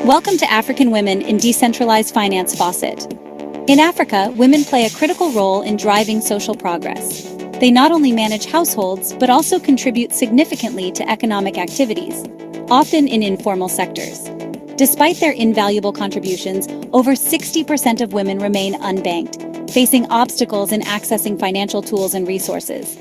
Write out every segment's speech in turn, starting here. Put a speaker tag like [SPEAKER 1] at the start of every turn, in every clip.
[SPEAKER 1] Welcome to African Women in Decentralized Finance Faucet. In Africa, women play a critical role in driving social progress. They not only manage households, but also contribute significantly to economic activities, often in informal sectors. Despite their invaluable contributions, over 60% of women remain unbanked, facing obstacles in accessing financial tools and resources.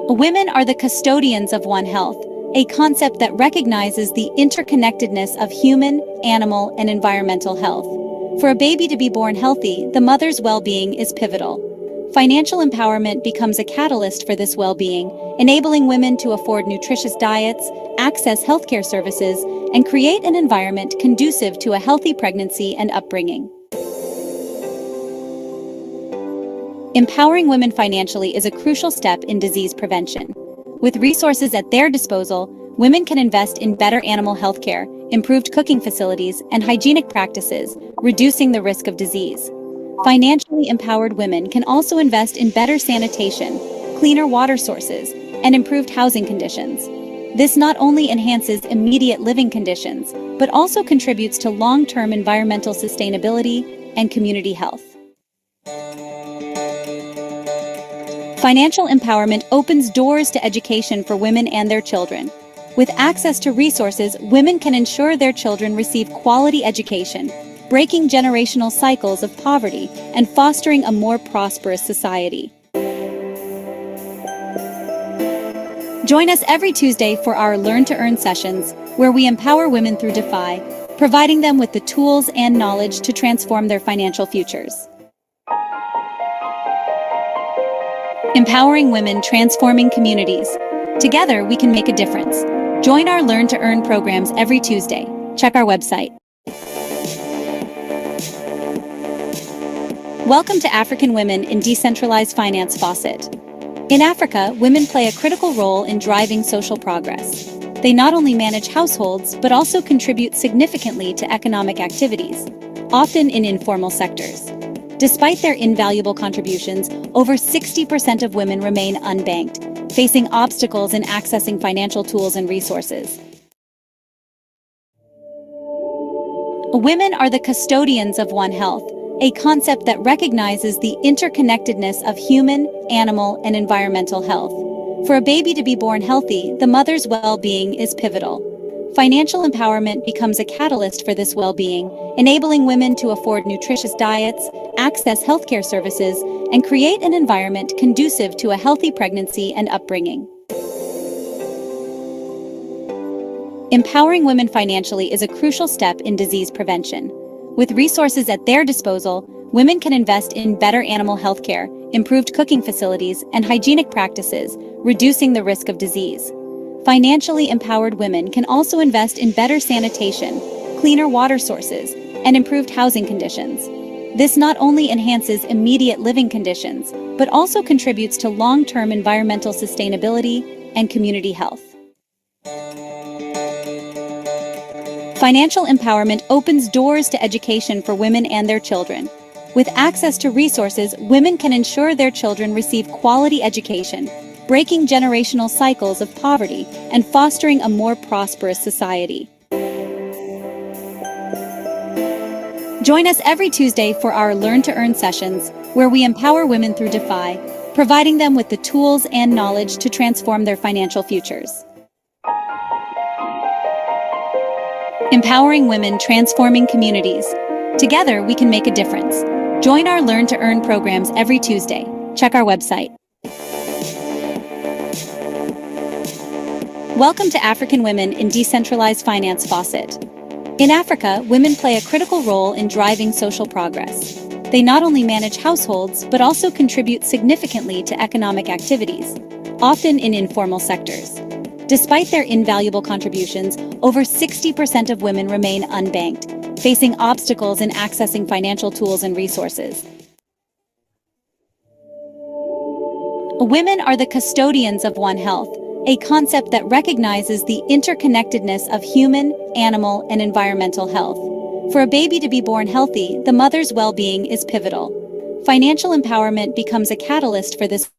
[SPEAKER 1] Women are the custodians of One Health, a concept that recognizes the interconnectedness of human, animal, and environmental health. For a baby to be born healthy, the mother's well-being is pivotal. Financial empowerment becomes a catalyst for this well-being, enabling women to afford nutritious diets, access healthcare services, and create an environment conducive to a healthy pregnancy and upbringing. Empowering women financially is a crucial step in disease prevention. With resources at their disposal, women can invest in better animal health care, improved cooking facilities, and hygienic practices, reducing the risk of disease. Financially empowered women can also invest in better sanitation, cleaner water sources, and improved housing conditions. This not only enhances immediate living conditions, but also contributes to long-term environmental sustainability and community health. Financial empowerment opens doors to education for women and their children. With access to resources, women can ensure their children receive quality education, breaking generational cycles of poverty and fostering a more prosperous society. Join us every Tuesday for our Learn to Earn sessions, where we empower women through DeFi, providing them with the tools and knowledge to transform their financial futures. Empowering women, transforming communities. Together, we can make a difference. Join our Learn to Earn programs every Tuesday. Check our website. Welcome to African Women in Decentralized Finance Faucet. In Africa, women play a critical role in driving social progress. They not only manage households, but also contribute significantly to economic activities, often in informal sectors. Despite their invaluable contributions, over 60% of women remain unbanked, facing obstacles in accessing financial tools and resources. Women are the custodians of One Health, a concept that recognizes the interconnectedness of human, animal, and environmental health. For a baby to be born healthy, the mother's well-being is pivotal. Financial empowerment becomes a catalyst for this well-being, enabling women to afford nutritious diets, access healthcare services, and create an environment conducive to a healthy pregnancy and upbringing. Empowering women financially is a crucial step in disease prevention. With resources at their disposal, women can invest in better animal health care, improved cooking facilities, and hygienic practices, reducing the risk of disease. Financially empowered women can also invest in better sanitation, cleaner water sources, and improved housing conditions. This not only enhances immediate living conditions, but also contributes to long-term environmental sustainability and community health. Financial empowerment opens doors to education for women and their children. With access to resources, women can ensure their children receive quality education, breaking generational cycles of poverty and fostering a more prosperous society. Join us every Tuesday for our Learn to Earn sessions, where we empower women through DeFi, providing them with the tools and knowledge to transform their financial futures. Empowering women, transforming communities. Together, we can make a difference. Join our Learn to Earn programs every Tuesday. Check our website. Welcome to African Women in Decentralized Finance Faucet. In Africa, women play a critical role in driving social progress. They not only manage households, but also contribute significantly to economic activities, often in informal sectors. Despite their invaluable contributions, over 60% of women remain unbanked, facing obstacles in accessing financial tools and resources. Women are the custodians of One Health, a concept that recognizes the interconnectedness of human, animal, and environmental health. For a baby to be born healthy, the mother's well-being is pivotal. Financial empowerment becomes a catalyst for this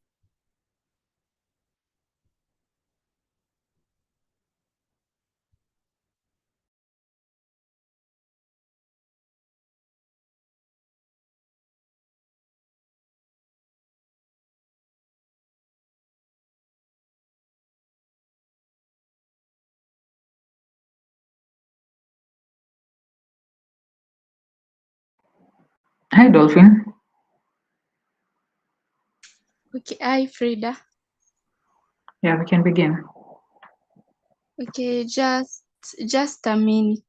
[SPEAKER 2] Hi, Dolphin.
[SPEAKER 3] Okay, hi Frida.
[SPEAKER 2] Yeah, we can begin.
[SPEAKER 3] Okay, just a minute.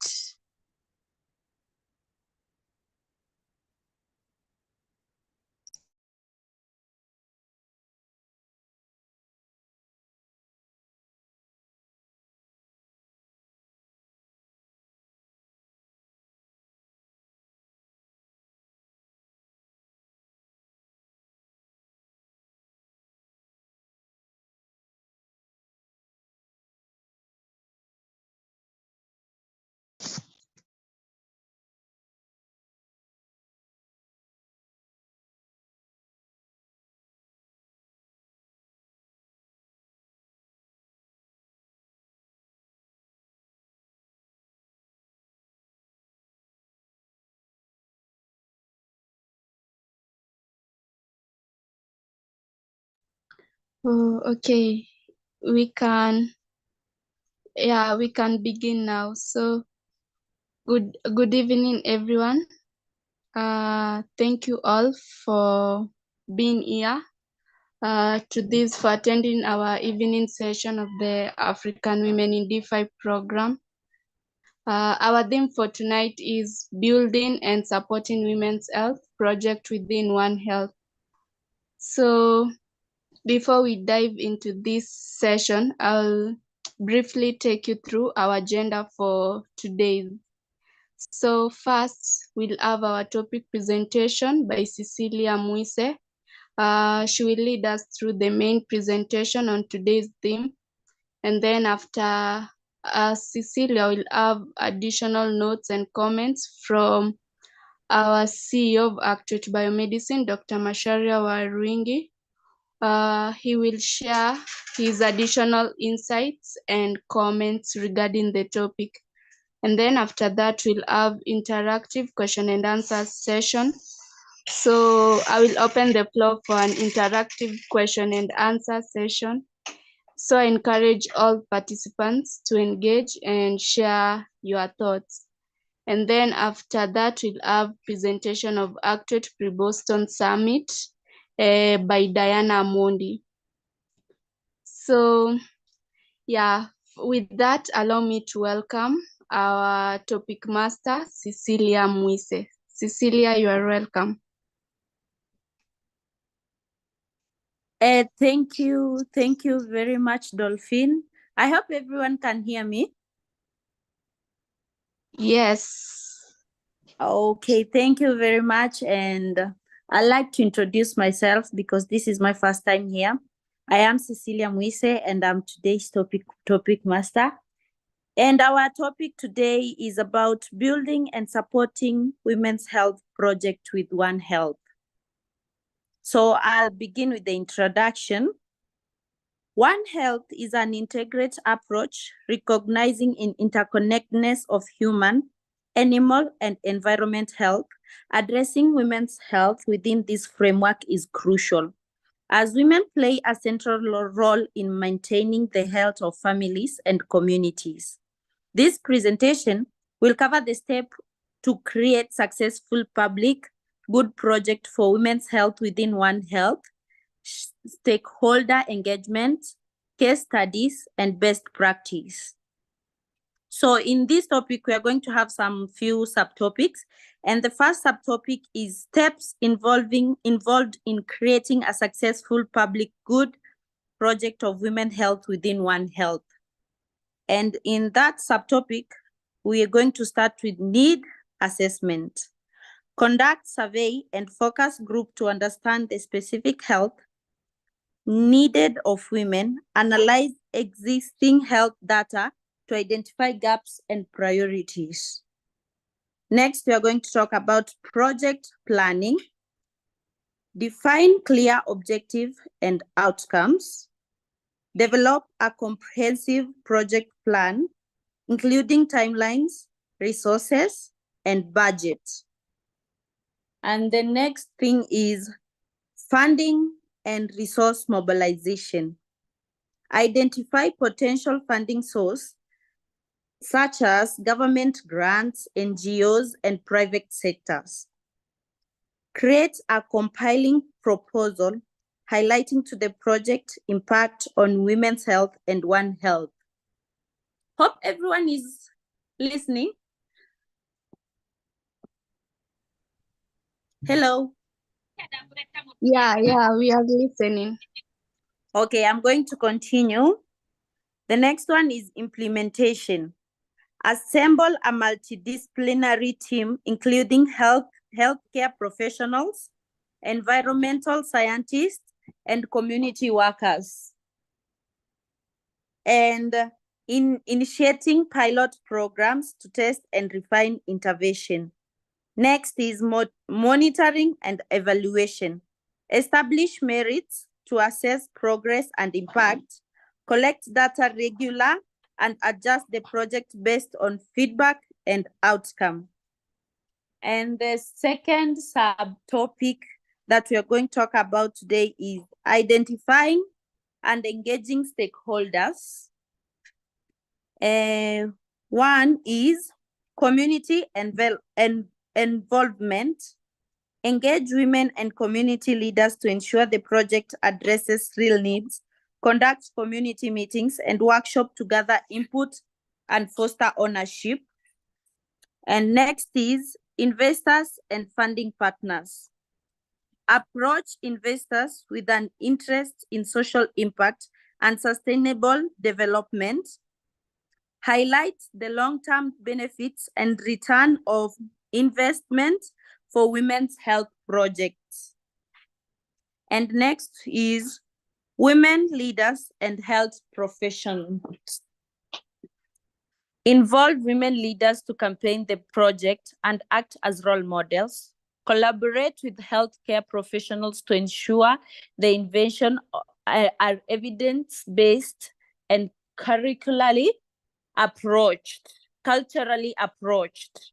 [SPEAKER 3] Oh, okay. We can we can begin now. So good evening everyone. Thank you all for being here. For attending our evening session of the African Women in DeFi program. Our theme for tonight is building and supporting women's health project within One Health. So before we dive into this session, I'll briefly take you through our agenda for today. So first, we'll have our topic presentation by Cecilia Muise. She will lead us through the main presentation on today's theme. And then after Cecilia will have additional notes and comments from our CEO of Actuate Biomedicine, Dr. Masharia Waruingi. He will share his additional insights and comments regarding the topic. And then after that, we'll have interactive question and answer session. So I will open the floor for an interactive question and answer session. So I encourage all participants to engage and share your thoughts. And then after that, we'll have presentation of Actuate Pre-Boston Summit by Diana Mondi. So yeah, with that, allow me to welcome our topic master, Cecilia Muise. Cecilia, you are welcome.
[SPEAKER 4] Thank you. Thank you very much, Dolphin. I hope everyone can hear me.
[SPEAKER 3] Yes.
[SPEAKER 4] Okay, thank you very much. And I'd like to introduce myself because this is my first time here. I am Cecilia Muise and I'm today's topic master. And our topic today is about building and supporting women's health project with One Health. So I'll begin with the introduction. One Health is an integrated approach recognizing in interconnectedness of human, animal, and environment health. Addressing women's health within this framework is crucial, as women play a central role in maintaining the health of families and communities. This presentation will cover the step to create successful public good project for women's health within One Health, stakeholder engagement, case studies, and best practice. So in this topic, we are going to have some few subtopics. And the first subtopic is steps involved in creating a successful public good project of women health within One Health. And in that subtopic, we are going to start with need assessment. Conduct survey and focus group to understand the specific health needed of women, analyze existing health data to identify gaps and priorities. Next, we are going to talk about project planning. Define clear objective and outcomes. Develop a comprehensive project plan, including timelines, resources, and budget. And the next thing is funding and resource mobilization. Identify potential funding source such as government grants, NGOs, and private sectors. create a compiling proposal highlighting to the project impact on women's health and One Health. Hope everyone is listening. Hello.
[SPEAKER 3] Yeah, we are listening.
[SPEAKER 4] Okay, I'm going to continue. The next one is implementation. Assemble a multidisciplinary team, including healthcare professionals, environmental scientists, and community workers. And in initiating pilot programs to test and refine intervention. Next is monitoring and evaluation. Establish merits to assess progress and impact, collect data regular, and adjust the project based on feedback and outcome. And the second subtopic that we are going to talk about today is identifying and engaging stakeholders. One is community involvement. Engage women and community leaders to ensure the project addresses real needs, conduct community meetings and workshops to gather input and foster ownership. And next is investors and funding partners. Approach investors with an interest in social impact and sustainable development. Highlight the long-term benefits and return of investment for women's health projects. And next is women leaders and health professionals. Involve women leaders to campaign the project and act as role models. Collaborate with healthcare professionals to ensure the invention are evidence-based and curricularly approached, culturally approached.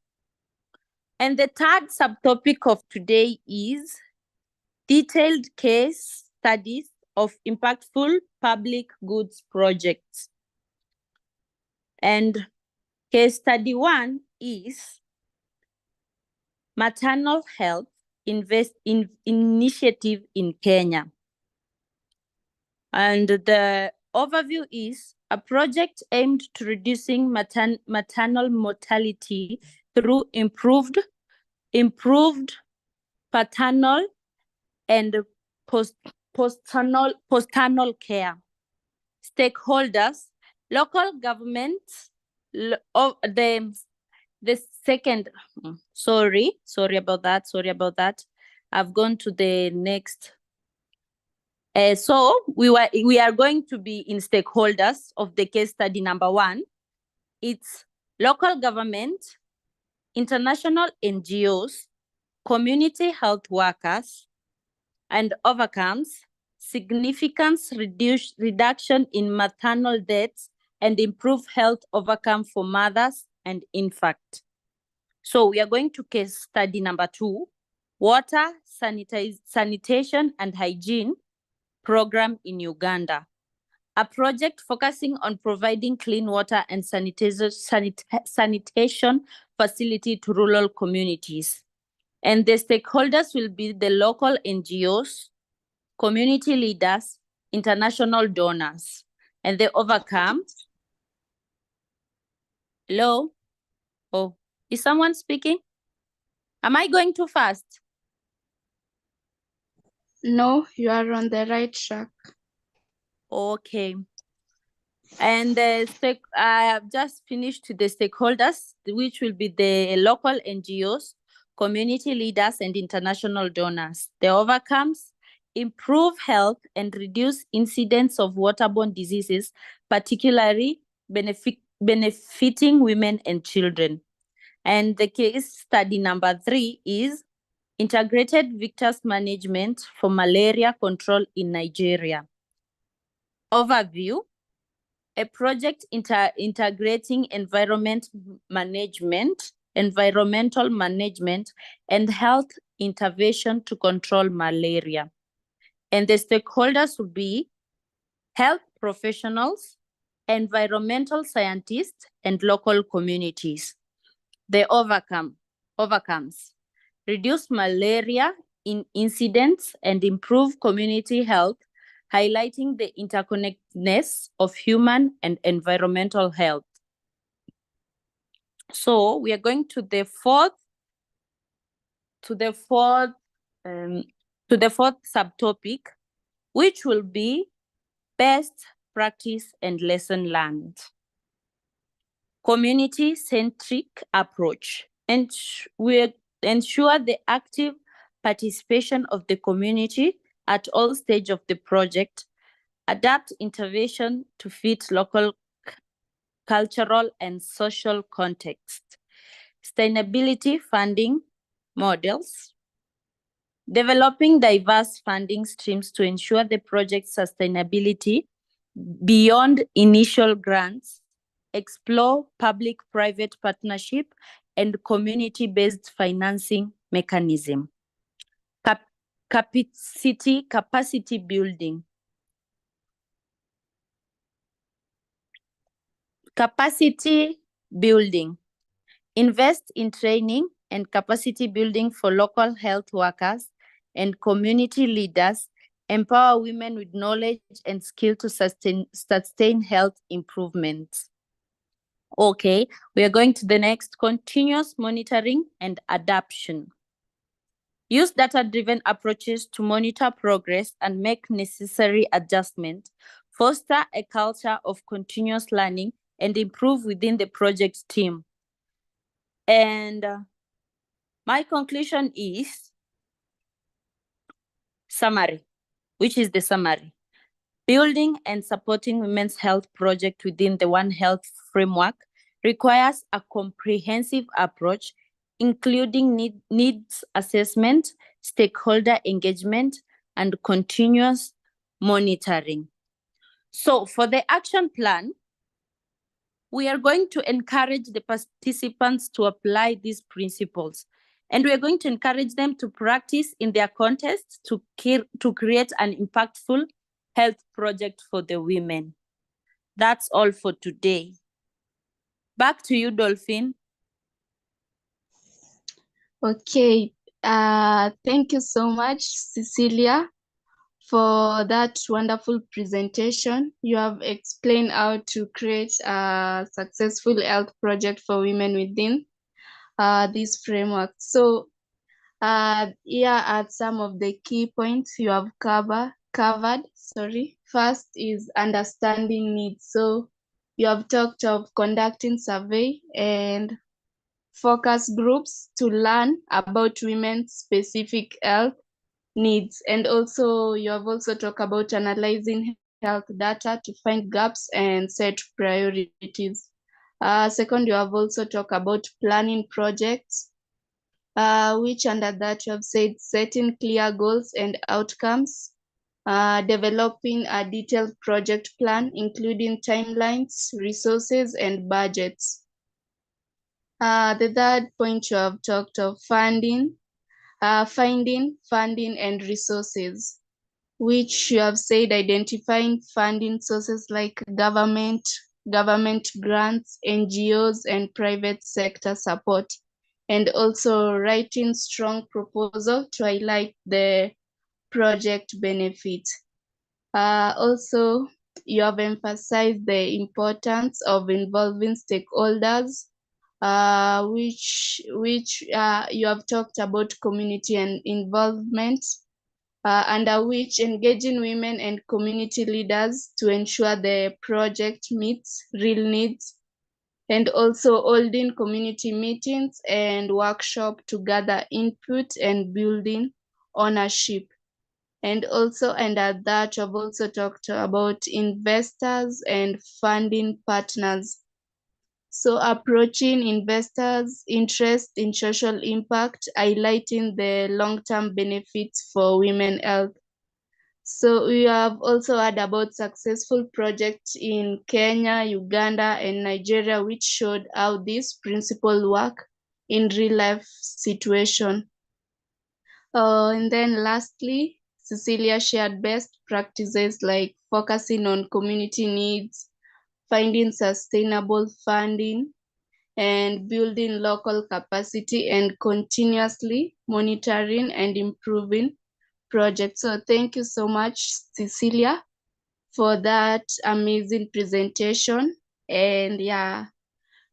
[SPEAKER 4] And the third subtopic of today is detailed case studies of impactful public goods projects. And case study 1 is maternal health initiative in Kenya. And the overview is a project aimed to reducing maternal mortality through improved paternal and postnatal care. Stakeholders, local governments, the second, sorry about that. I've gone to the next. So we are going to be in stakeholders of the case study number 1. It's local government, international NGOs, community health workers, and overcomes significant reduction in maternal deaths and improve health outcome for mothers and infants. So we are going to case study number 2, water, sanitation and hygiene program in Uganda. A project focusing on providing clean water and sanitation facility to rural communities. And the stakeholders will be the local NGOs, community leaders, international donors, and they overcome. Hello? Oh, is someone speaking? Am I going too fast?
[SPEAKER 3] No, you are on the right track.
[SPEAKER 4] Okay. And I have just finished the stakeholders, which will be the local NGOs, community leaders, and international donors. The overcomes improve health and reduce incidence of waterborne diseases, particularly benefiting women and children. And the case study number 3 is integrated vectors management for malaria control in Nigeria. Overview. A project integrating environmental management, and health intervention to control malaria. And the stakeholders will be health professionals, environmental scientists, and local communities. The overcomes reduce malaria in incidents and improve community health, highlighting the interconnectedness of human and environmental health. So we are going to the fourth subtopic, which will be best practice and lesson learned. Community-centric approach. And we ensure the active participation of the community at all stages of the project, adapt intervention to fit local cultural and social context, sustainability funding models, developing diverse funding streams to ensure the project's sustainability beyond initial grants, explore public-private partnership and community-based financing mechanism. Capacity building. Capacity building. Invest in training and capacity building for local health workers and community leaders. Empower women with knowledge and skill to sustain health improvements. Okay, we are going to the next, continuous monitoring and adaptation. Use data-driven approaches to monitor progress and make necessary adjustments. Foster a culture of continuous learning and improve within the project team. And my conclusion is summary, which is the summary. Building and supporting women's health project within the One Health framework requires a comprehensive approach, including needs assessment, stakeholder engagement, and continuous monitoring. So for the action plan, we are going to encourage the participants to apply these principles. And we are going to encourage them to practice in their context to create an impactful health project for the women. That's all for today. Back to you, Dolphin.
[SPEAKER 3] Okay, thank you so much, Cecilia, for that wonderful presentation. You have explained how to create a successful health project for women within this framework. So here are some of the key points you have covered. First is understanding needs. So you have talked of conducting survey and focus groups to learn about women's specific health needs. And also you have also talked about analyzing health data to find gaps and set priorities. Second, you have also talked about planning projects, which under that you have said setting clear goals and outcomes, developing a detailed project plan, including timelines, resources, and budgets. The third point you have talked of finding funding and resources, which you have said identifying funding sources like government grants, NGOs, and private sector support, and also writing strong proposal to highlight the project benefit. Also, you have emphasized the importance of involving stakeholders, which you have talked about community and involvement, under which engaging women and community leaders to ensure the project meets real needs, and also holding community meetings and workshops to gather input and building ownership. And also under that, I've also talked about investors and funding partners. So approaching investors' interest in social impact, highlighting the long-term benefits for women health. So we have also heard about successful projects in Kenya, Uganda, and Nigeria, which showed how this principle work in real life situation. And then lastly, Cecilia shared best practices like focusing on community needs, finding sustainable funding, and building local capacity and continuously monitoring and improving projects. So thank you so much, Cecilia, for that amazing presentation. And yeah,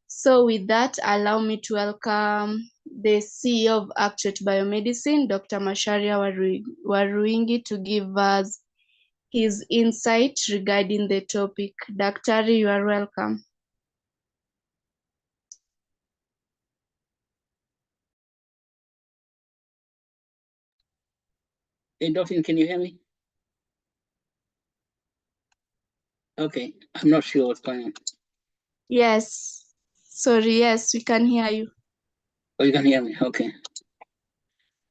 [SPEAKER 3] so with that, allow me to welcome the CEO of Actuate Biomedicine, Dr. Macharia Waruingi, to give us his insight regarding the topic. Dr. You are welcome.
[SPEAKER 5] Hey, Dolphin, can you hear me? Okay, I'm not sure what's going on.
[SPEAKER 3] Yes, sorry, yes, we can hear you.
[SPEAKER 5] Oh, you can hear me, okay.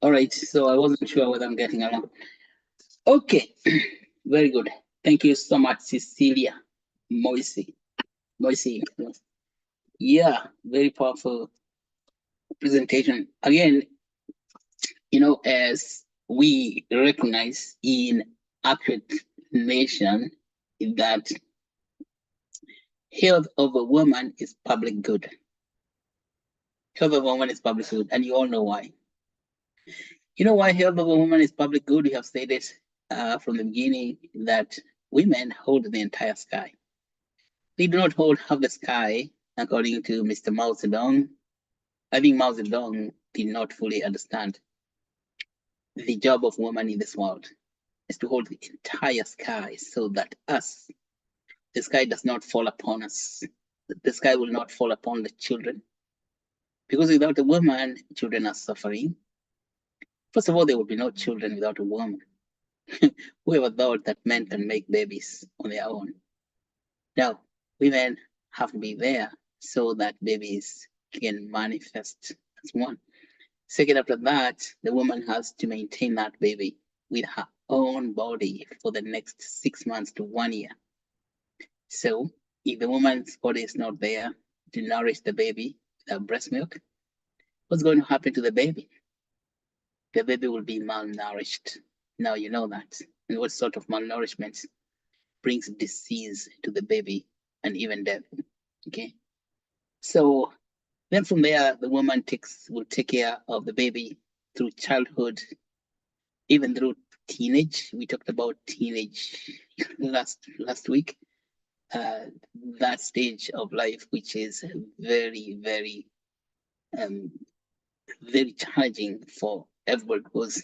[SPEAKER 5] All right, so I wasn't sure whether I'm getting along. Okay, very good. Thank you so much, Cecilia Moisey. Yeah, very powerful presentation. Again, as we recognize in Actuate Nation that health of a woman is public good. Health of a woman is public good, and you all know why. You know why health of a woman is public good? We have stated from the beginning that women hold the entire sky. They do not hold half the sky, according to Mr. Mao Zedong. I think Mao Zedong did not fully understand the job of woman in this world is to hold the entire sky so that the sky does not fall upon us. The sky will not fall upon the children. Because without a woman, children are suffering. First of all, there would be no children without a woman. Whoever thought that men can make babies on their own? Now, women have to be there so that babies can manifest as one. Second, after that, the woman has to maintain that baby with her own body for the next 6 months to 1 year. So, if the woman's body is not there to nourish the baby with her breast milk, what's going to happen to the baby? The baby will be malnourished. Now you know that. And what sort of malnourishment brings disease to the baby and even death? Okay. So then from there, the woman will take care of the baby through childhood, even through teenage. We talked about teenage last week. That stage of life, which is very, very, very challenging for everyone, because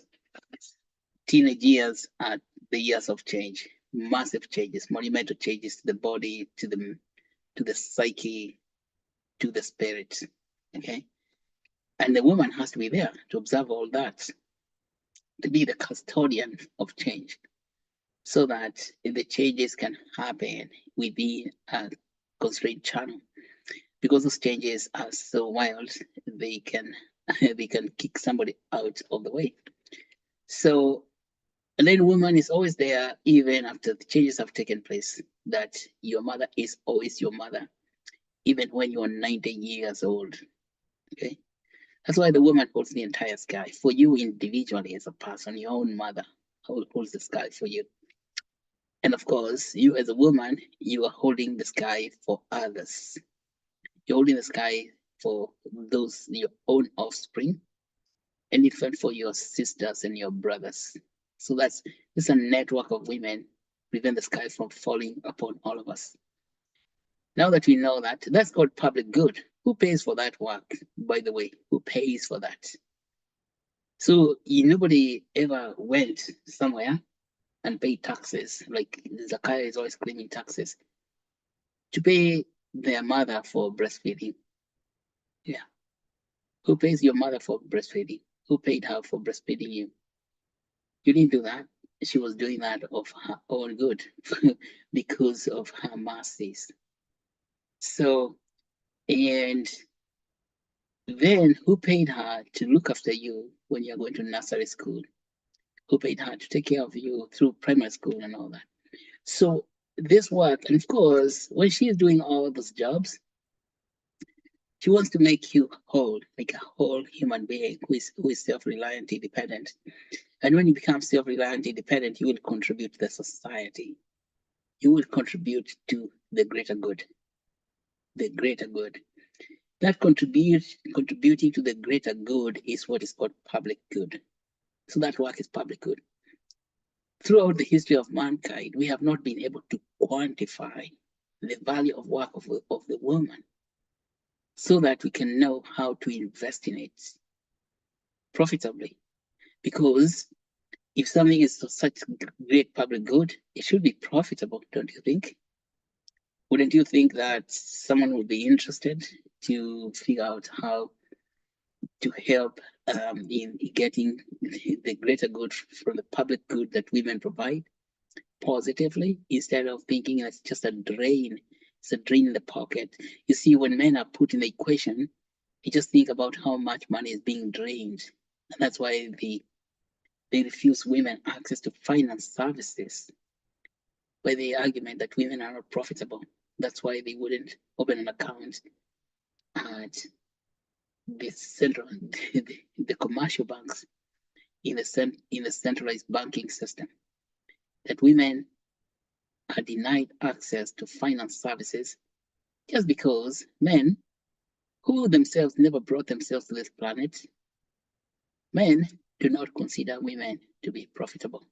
[SPEAKER 5] teenage years are the years of change, massive changes, monumental changes to the body, to the psyche, to the spirit. Okay. And the woman has to be there to observe all that, to be the custodian of change, so that the changes can happen within a constrained channel. Because those changes are so wild, they can kick somebody out of the way. So a little woman is always there even after the changes have taken place, that your mother is always your mother, even when you're 90 years old. Okay. That's why the woman holds the entire sky. For you individually as a person, your own mother holds the sky for you. And of course, you as a woman, you are holding the sky for others. You're holding the sky for those, your own offspring, and even for your sisters and your brothers. So it's a network of women prevent the sky from falling upon all of us. Now that we know that, that's called public good. Who pays for that work, by the way? Who pays for that? So nobody ever went somewhere and paid taxes, like Zakaya is always claiming taxes, to pay their mother for breastfeeding. Yeah. Who pays your mother for breastfeeding? Who paid her for breastfeeding you? You didn't do that. She was doing that of her own good because of her mercies. So, and then who paid her to look after you when you're going to nursery school? Who paid her to take care of you through primary school and all that? So this work, and of course, when she's doing all those jobs, she wants to make you whole, like a whole human being who is self-reliant, independent. And when you become self-reliant, independent, you will contribute to the society. You will contribute to the greater good. The greater good. That contributing to the greater good is what is called public good. So that work is public good. Throughout the history of mankind, we have not been able to quantify the value of work of the woman so that we can know how to invest in it profitably. Because if something is such great public good, it should be profitable, don't you think? Wouldn't you think that someone would be interested to figure out how to help in getting the greater good from the public good that women provide positively, instead of thinking it's just a drain? It's a drain in the pocket. You see, when men are put in the equation, you just think about how much money is being drained. And that's why they refuse women access to finance services by the argument that women are not profitable. That's why they wouldn't open an account at the central, the commercial banks in the centralized banking system. That women are denied access to finance services just because men, who themselves never brought themselves to this planet, men do not consider women to be profitable.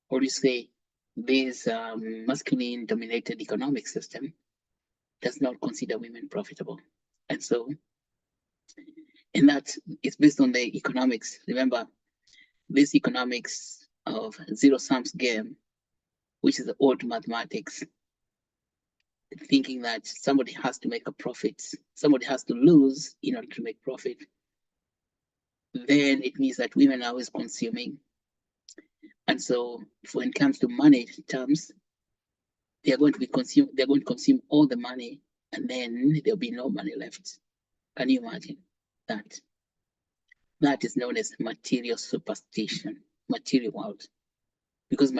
[SPEAKER 5] Or you say this masculine dominated economic system does not consider women profitable. And so, and that is based on the economics. Remember, this economics of zero sums game, which is the old mathematics, thinking that somebody has to make a profit, somebody has to lose in order to make profit. Then it means that women are always consuming. And so when it comes to money terms, they are going to consume all the money, and then there'll be no money left. Can you imagine that? That is known as material superstition, material world. Because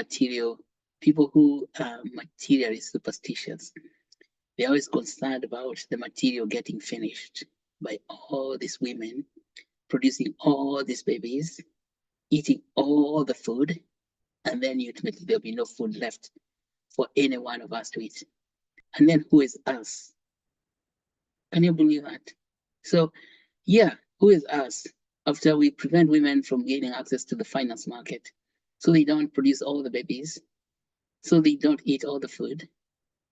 [SPEAKER 5] people who are materially superstitious, they're always concerned about the material getting finished by all these women producing all these babies, eating all the food, and then ultimately there'll be no food left for any one of us to eat. And then who is us? Can you believe that? So yeah, who is us? After we prevent women from gaining access to the finance market, so they don't produce all the babies, so they don't eat all the food,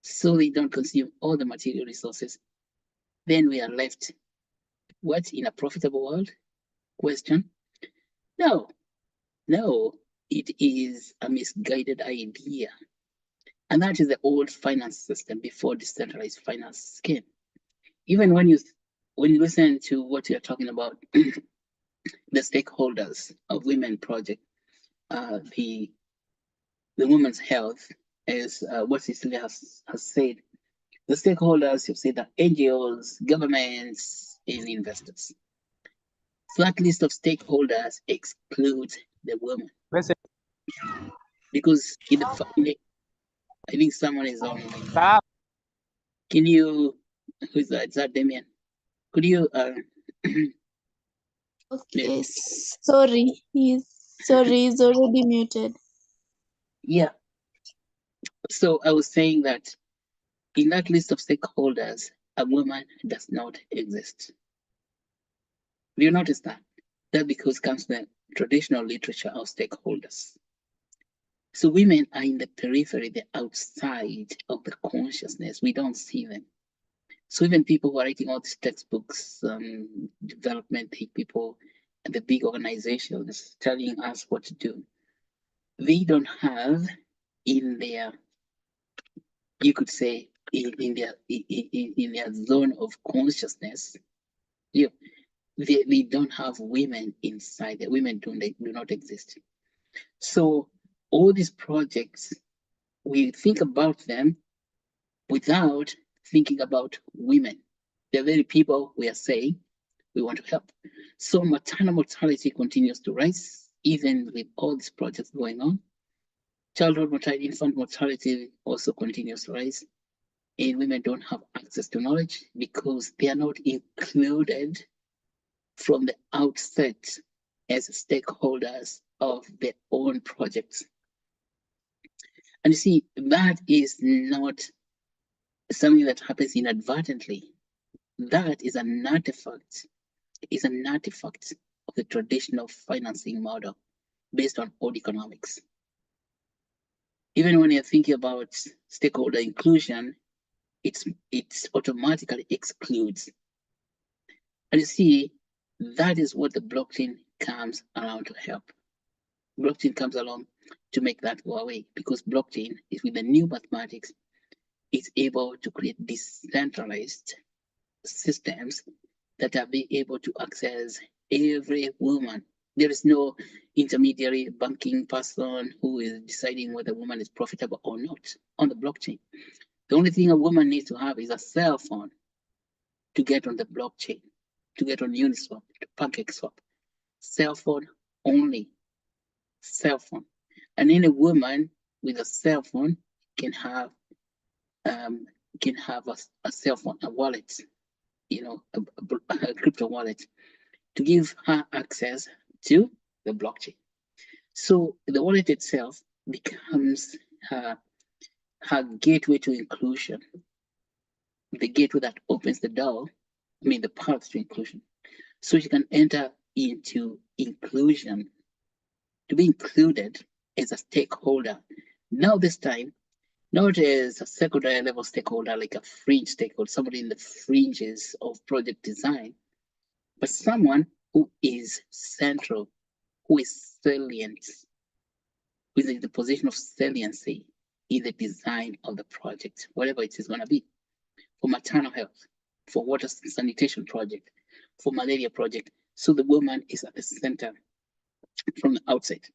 [SPEAKER 5] so they don't consume all the material resources, then we are left, what, in a profitable world? Question. No, it is a misguided idea. And that is the old finance system before decentralized finance came. Even when you listen to what you're talking about, the stakeholders of Women Project, the women's health is what Cecilia has said. The stakeholders have said that NGOs, governments, and investors. So that list of stakeholders excludes the woman. Because in the I think someone is on. Can you, who's that? Is that Damien? Could you
[SPEAKER 3] Okay, sorry, he's already muted.
[SPEAKER 5] yeah. So I was saying that in that list of stakeholders, a woman does not exist. Do you notice that? That because comes the traditional literature of stakeholders. So women are in the periphery, they're outside of the consciousness. We don't see them. So even people who are writing all these textbooks, development people, and the big organizations telling us what to do, they don't have in their, you could say, in their zone of consciousness, they don't have women inside. The women do not exist. So all these projects, we think about them without thinking about women. The very people we are saying we want to help. So maternal mortality continues to rise, even with all these projects going on. Childhood mortality, infant mortality also continues to rise. And women don't have access to knowledge because they are not included from the outset as stakeholders of their own projects. And you see, that is not something that happens inadvertently. that is an artifact, of the traditional financing model based on old economics. Even when you're thinking about stakeholder inclusion, it's automatically excludes. And you see, that is what the blockchain comes around to help. Blockchain comes along to make that go away, because blockchain is, with the new mathematics, is able to create decentralized systems that are being able to access every woman. There is no intermediary banking person who is deciding whether a woman is profitable or not on the blockchain. The only thing a woman needs to have is a cell phone to get on the blockchain, to get on Uniswap, to PancakeSwap. Cell phone only. Cell phone. And any woman with a cell phone can have a cell phone, a wallet, a crypto wallet, to give her access to the blockchain. So the wallet itself becomes her gateway to inclusion, the gateway that opens the door, the path to inclusion. So she can enter into inclusion, to be included as a stakeholder. Now this time, not as a secondary level stakeholder, like a fringe stakeholder, somebody in the fringes of project design, but someone who is central, who is salient, who is in the position of saliency in the design of the project, whatever it is going to be. For maternal health, for water sanitation project, for malaria project. So the woman is at the center from the outset.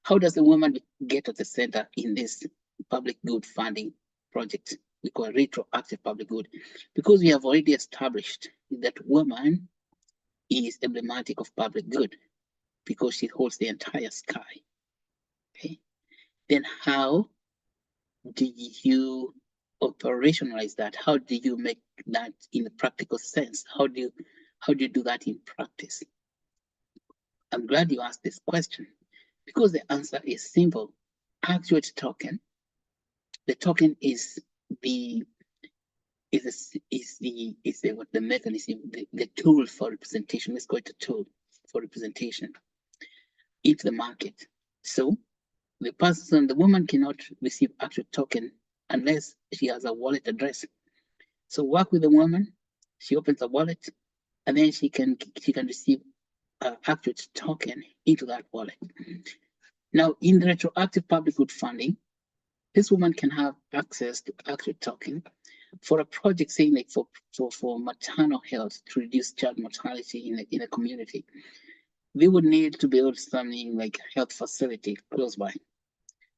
[SPEAKER 5] How does the woman get at the center in this public good funding project? We call retroactive public good, because we have already established that woman is emblematic of public good because she holds the entire sky. Okay, then how do you operationalize that? How do you make that in a practical sense? How do you do that in practice? I'm glad you asked this question, because the answer is simple. Actuate token. The token is the mechanism, the tool for representation. Let's call it a tool for representation into the market. So the woman cannot receive Actuate token unless she has a wallet address. So work with the woman, she opens a wallet, and then she can receive Actuate token into that wallet. Now, in the retroactive public good funding, this woman can have access to Actuate token for a project, saying like for maternal health, to reduce child mortality in a community. They would need to build something like a health facility close by,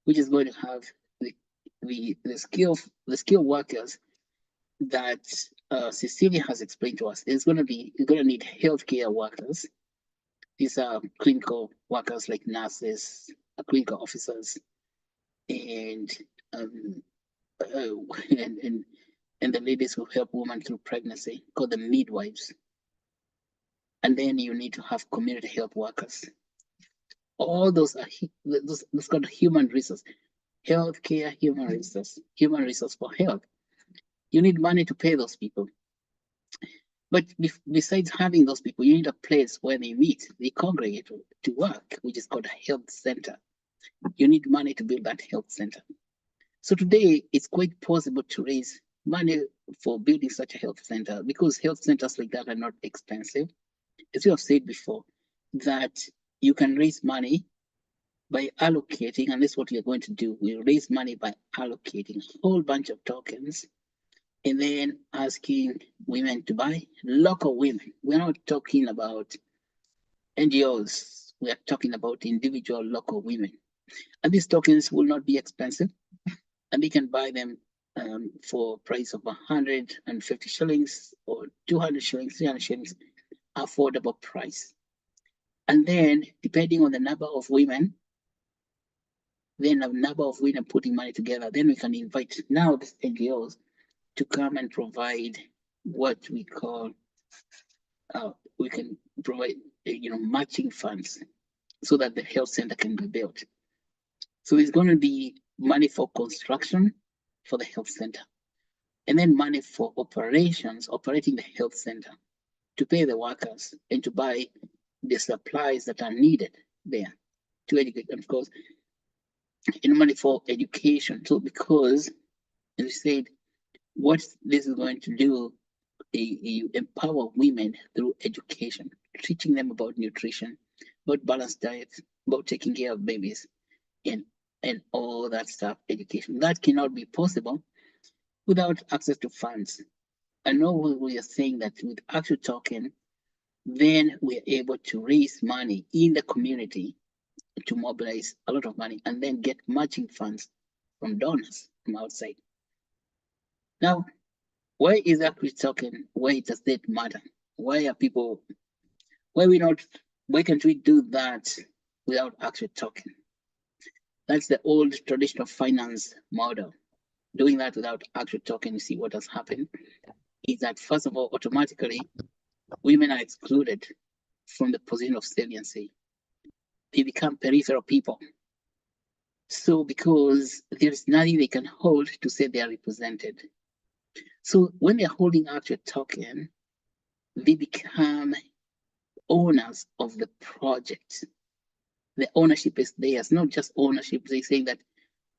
[SPEAKER 5] which is going to have the skilled workers that Cecilia has explained to us. You're going to need healthcare workers. These are clinical workers like nurses, clinical officers, and the ladies who help women through pregnancy, called the midwives. And then you need to have community health workers. All those are those called human resource, healthcare, human resource for health. You need money to pay those people. But besides having those people, you need a place where they meet, they congregate to work, which is called a health center. You need money to build that health center. So today, it's quite possible to raise money for building such a health center, because health centers like that are not expensive. As you have said before, that you can raise money by allocating, and that's what we are going to do. We'll raise money by allocating a whole bunch of tokens and then asking women to buy, local women. We're not talking about NGOs. We are talking about individual local women. And these tokens will not be expensive, and they can buy them for a price of 150 shillings or 200 shillings, 300 shillings, affordable price. And then, depending on the number of women, putting money together, then we can invite now these NGOs to come and provide what we call, we can provide, matching funds so that the health center can be built. So there's going to be money for construction for the health center. and then money for operations, operating the health center, to pay the workers and to buy the supplies that are needed there to educate, and of course, and money for education too, because as we said, what this is going to do, you empower women through education, teaching them about nutrition, about balanced diets, about taking care of babies, and all that stuff, education. That cannot be possible without access to funds. I know we are saying that with Actuate token, then we're able to raise money in the community to mobilize a lot of money and then get matching funds from donors from outside. Now, why is Actuate token? Why does that matter? Why are people, why can't we do that without Actuate token? That's the old traditional finance model. Doing that without Actuate token, you see what has happened is that, first of all, automatically, women are excluded from the position of saliency. They become peripheral people. So because there is nothing they can hold to say they are represented. So when they're holding Actuate token, they become owners of the project. The ownership is theirs, not just ownership. They say that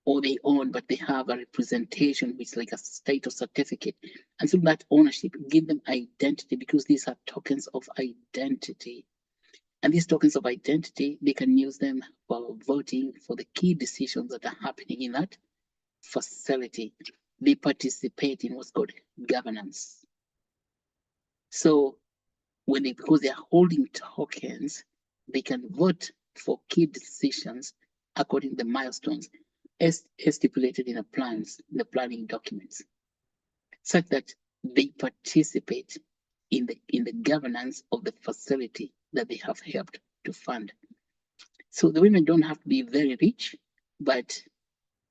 [SPEAKER 5] all they own, but they have a representation, which is like a status certificate. And through that ownership, give them identity, because these are tokens of identity. And these tokens of identity, they can use them for voting for the key decisions that are happening in that facility. They participate in what's called governance. So because they are holding tokens, they can vote for key decisions according to the milestones as stipulated in the planning documents, such that they participate in the governance of the facility that they have helped to fund. So the women don't have to be very rich, but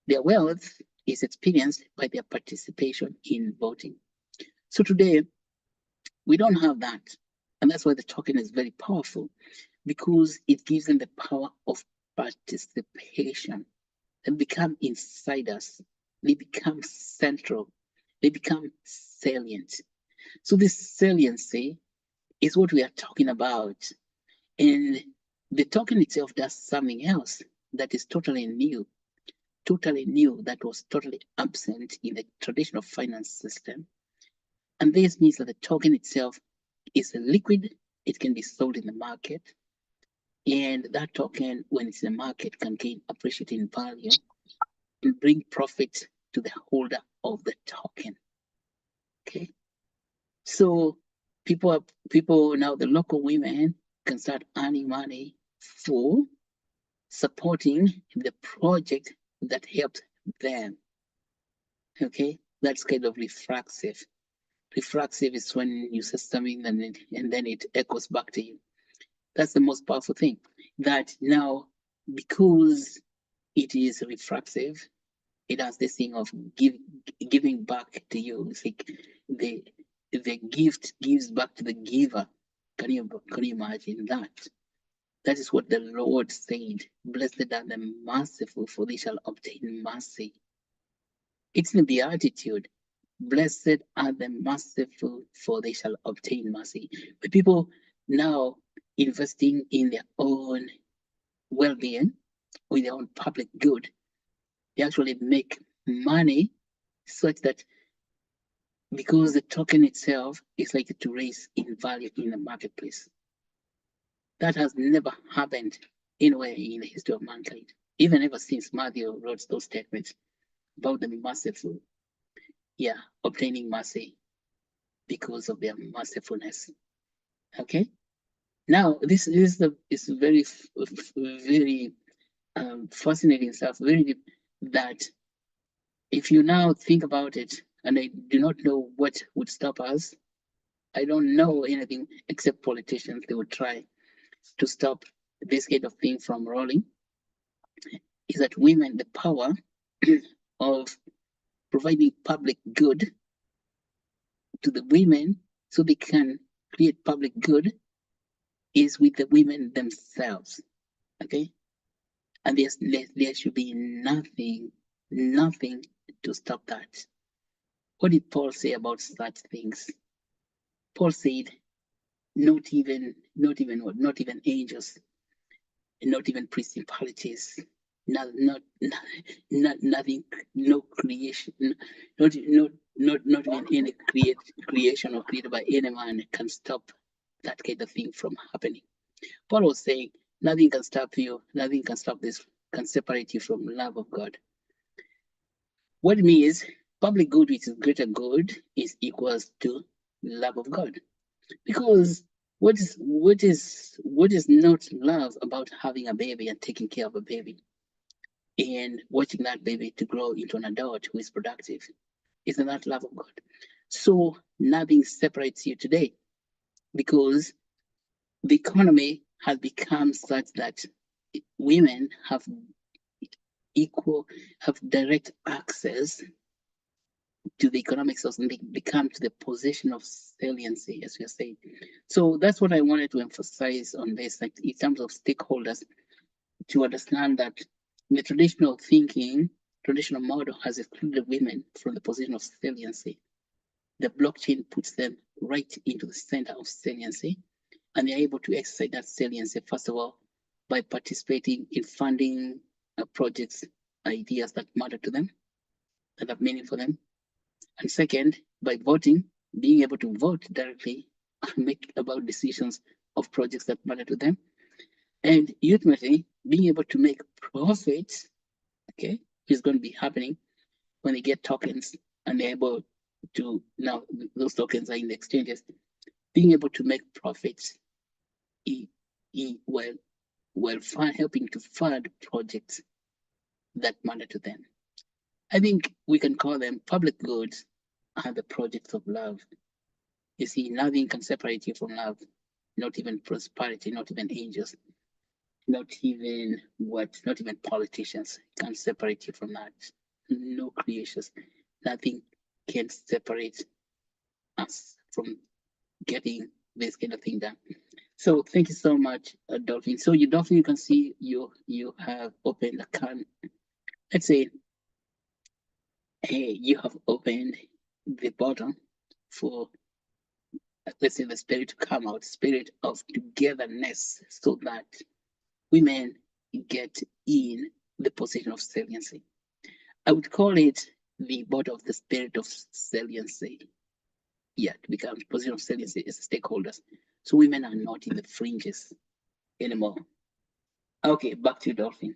[SPEAKER 5] their wealth is experienced by their participation in voting. So today, we don't have that. And that's why the token is very powerful, because it gives them the power of participation. They become insiders. They become central. They become salient. So this saliency is what we are talking about. And the token itself does something else that is totally new, that was totally absent in the traditional finance system. And this means that the token itself is liquid. It can be sold in the market. And that token, when it's in the market, can gain appreciating value and bring profit to the holder of the token. Okay. So people now, the local women can start earning money for supporting the project that helped them. Okay, that's kind of reflexive. Reflexive is when you say something and then it echoes back to you. That's the most powerful thing. That now, because it is reflexive, it has this thing of giving back to you. It's like the gift gives back to the giver. Can you imagine that? That is what the Lord said. Blessed are the merciful, for they shall obtain mercy. It's in the beatitude. Blessed are the merciful, for they shall obtain mercy. But people now investing in their own well-being, with their own public good, they actually make money such that, because the token itself is likely to raise in value in the marketplace. That has never happened anywhere in the history of mankind, even ever since Matthew wrote those statements about the merciful, obtaining mercy because of their mercifulness. Okay. Now, this is very, very fascinating stuff. Very deep, that if you now think about it, and I do not know what would stop us. I don't know anything except politicians. They would try to stop this kind of thing from rolling. Is that women, the power of providing public good to the women so they can create public good is with the women themselves. Okay. And there should be nothing to stop that. What did Paul say about such things? Paul said, not even angels, not even principalities, nothing, no creation, not even any creation or created by any man can stop that kind of thing from happening. Paul was saying, nothing can stop you, nothing can stop this, can separate you from the love of God. What it means, public good, which is greater good, is equals to love of God. Because what is not love about having a baby and taking care of a baby and watching that baby to grow into an adult who is productive? Isn't that love of God? So nothing separates you today, because the economy has become such that women have direct access to the economic source, and they become to the position of saliency, as we are saying. So that's what I wanted to emphasize on this, like in terms of stakeholders, to understand that the traditional thinking, traditional model has excluded women from the position of saliency. The blockchain puts them right into the center of saliency, and they're able to exercise that saliency, first of all, by participating in funding projects, ideas that matter to them, that have meaning for them. And second, by voting, being able to vote directly and make about decisions of projects that matter to them. And ultimately, being able to make profits, okay, is going to be happening when they get tokens and they're able to, now those tokens are in the exchanges, being able to make profits while helping to fund projects that matter to them. I think we can call them public goods are the projects of love. You see, nothing can separate you from love, not even prosperity, not even angels, not even politicians can separate you from that. No creations, nothing can separate us from getting this kind of thing done. So thank you so much, Dolphin. So Dolphin, you can see you have opened a can. Let's say, hey, you have opened the bottom for, let's say, the spirit to come out, spirit of togetherness, so that women get in the position of saliency. I would call it the bottom of the spirit of saliency. Yeah, to become the position of saliency as stakeholders. So women are not in the fringes anymore. Okay, back to you, Dolphin.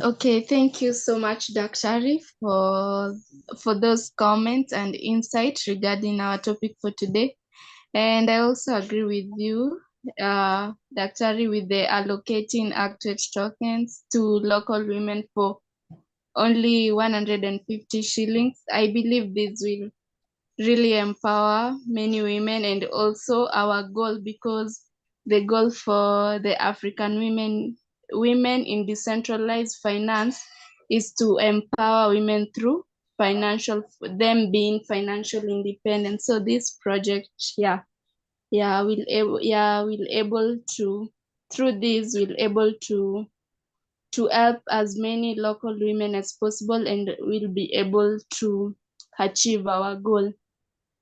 [SPEAKER 3] Okay, thank you so much, Daktari, for those comments and insights regarding our topic for today. And I also agree with you, Daktari, with the allocating Actuate tokens to local women for only 150 shillings. I believe this will really empower many women, and also our goal, because the goal for the African women in decentralized finance is to empower women through them being financially independent. So this project, through this we'll able to help as many local women as possible, and we'll be able to achieve our goal.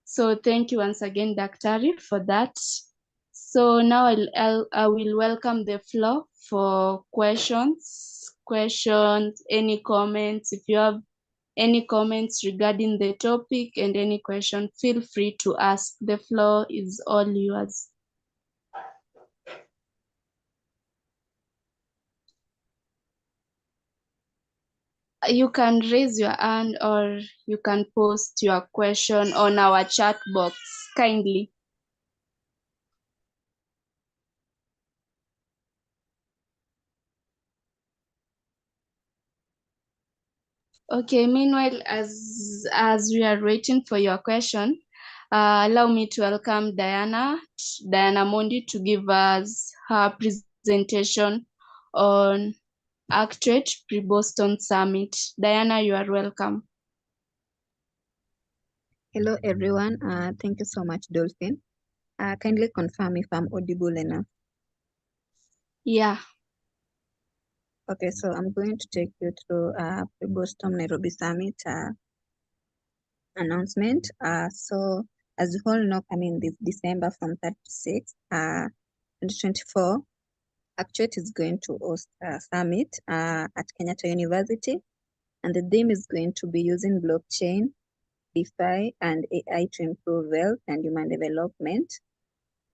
[SPEAKER 3] So thank you once again, Daktari, for that. So now I will welcome the floor for questions, any comments. If you have any comments regarding the topic and any question, feel free to ask. The floor is all yours. You can raise your hand or you can post your question on our chat box kindly. Okay, meanwhile, as we are waiting for your question, allow me to welcome Diana Mondi to give us her presentation on Actuate pre-Boston Summit. Diana, you are welcome.
[SPEAKER 6] Hello, everyone. Thank you so much, Dolphin. Kindly confirm if I'm audible enough.
[SPEAKER 3] Yeah.
[SPEAKER 6] Okay, so I'm going to take you through the Boston Nairobi Summit announcement. So as you all know, coming this December from 36, 2024, Actuate is going to host a summit at Kenyatta University, and the theme is going to be using blockchain, DeFi, and AI to improve wealth and human development.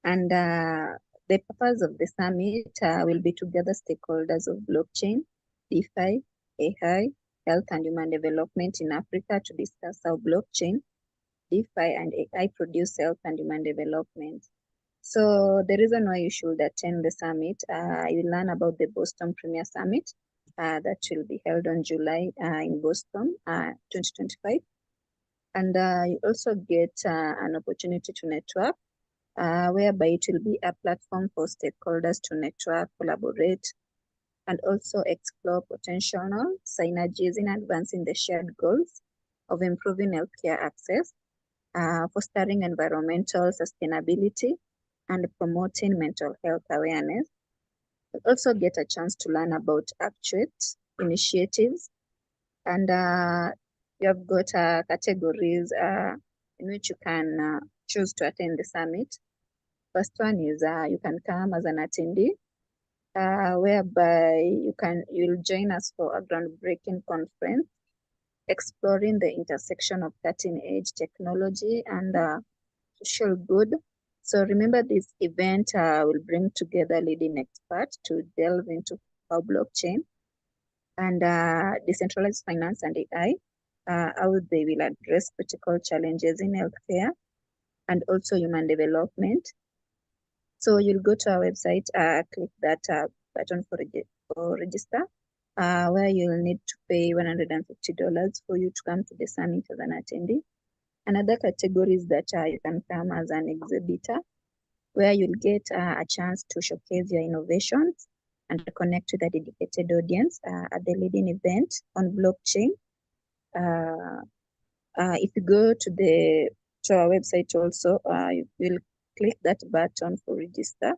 [SPEAKER 6] And the purpose of the summit will be to gather stakeholders of blockchain, DeFi, AI, health and human development in Africa to discuss how blockchain, DeFi, and AI produce health and human development. So the reason why you should attend the summit, you will learn about the Boston Premier Summit that will be held on July in Boston, 2025. And you also get an opportunity to network, whereby it will be a platform for stakeholders to network, collaborate, and also explore potential synergies in advancing the shared goals of improving healthcare access, fostering environmental sustainability, and promoting mental health awareness. You'll also get a chance to learn about Actuate initiatives, and you have got categories in which you can choose to attend the summit. First one is you can come as an attendee, whereby you'll join us for a groundbreaking conference exploring the intersection of cutting-edge technology and social good. So remember, this event will bring together leading experts to delve into how blockchain and decentralized finance and AI, how they will address critical challenges in healthcare and also human development. So you'll go to our website, click that button for register, where you'll need to pay $150 for you to come to the summit as an attendee. Another category is that you can come as an exhibitor, where you'll get a chance to showcase your innovations and connect with a dedicated audience at the leading event on blockchain. If you go to our website also, you will click that button for register,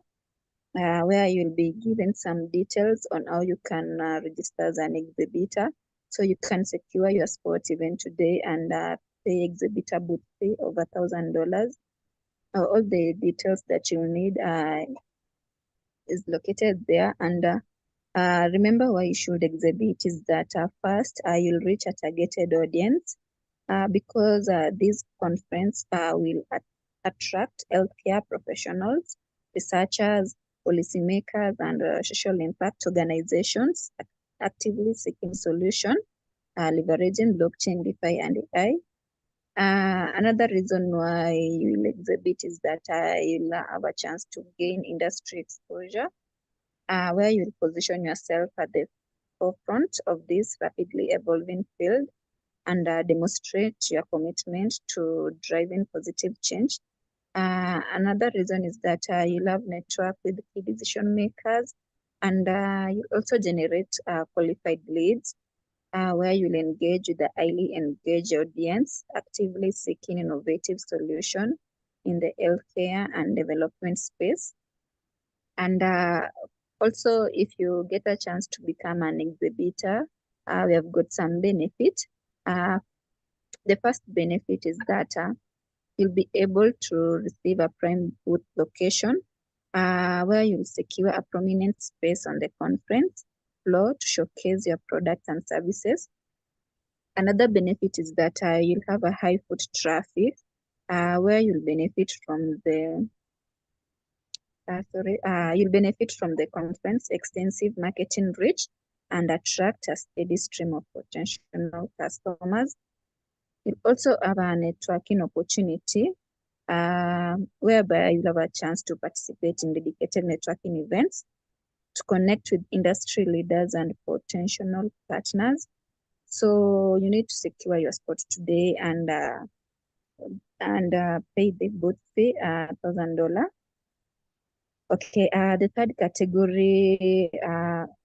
[SPEAKER 6] where you'll be given some details on how you can register as an exhibitor. So you can secure your spot event today and pay exhibitor booth fee of $1,000. All the details that you need is located there. And remember why you should exhibit is that first, you'll reach a targeted audience because this conference will attract healthcare professionals, researchers, policymakers, and social impact organizations actively seeking solutions, leveraging blockchain, DeFi, and AI. Another reason why you will exhibit is that you'll have a chance to gain industry exposure, where you'll position yourself at the forefront of this rapidly evolving field and demonstrate your commitment to driving positive change. Another reason is that you'll have network with key decision makers, and you also generate qualified leads, where you'll engage with the highly engaged audience, actively seeking innovative solutions in the healthcare and development space. And also, if you get a chance to become an exhibitor, we have got some benefits. The first benefit is that you'll be able to receive a prime booth location, where you'll secure a prominent space on the conference floor to showcase your products and services. Another benefit is that you'll have a high foot traffic, where you'll benefit from the conference extensive marketing reach and attract a steady stream of potential customers. You'll also have a networking opportunity, whereby you'll have a chance to participate in dedicated networking events to connect with industry leaders and potential partners. So you need to secure your spot today and pay the booth fee, $1,000. Okay, the third category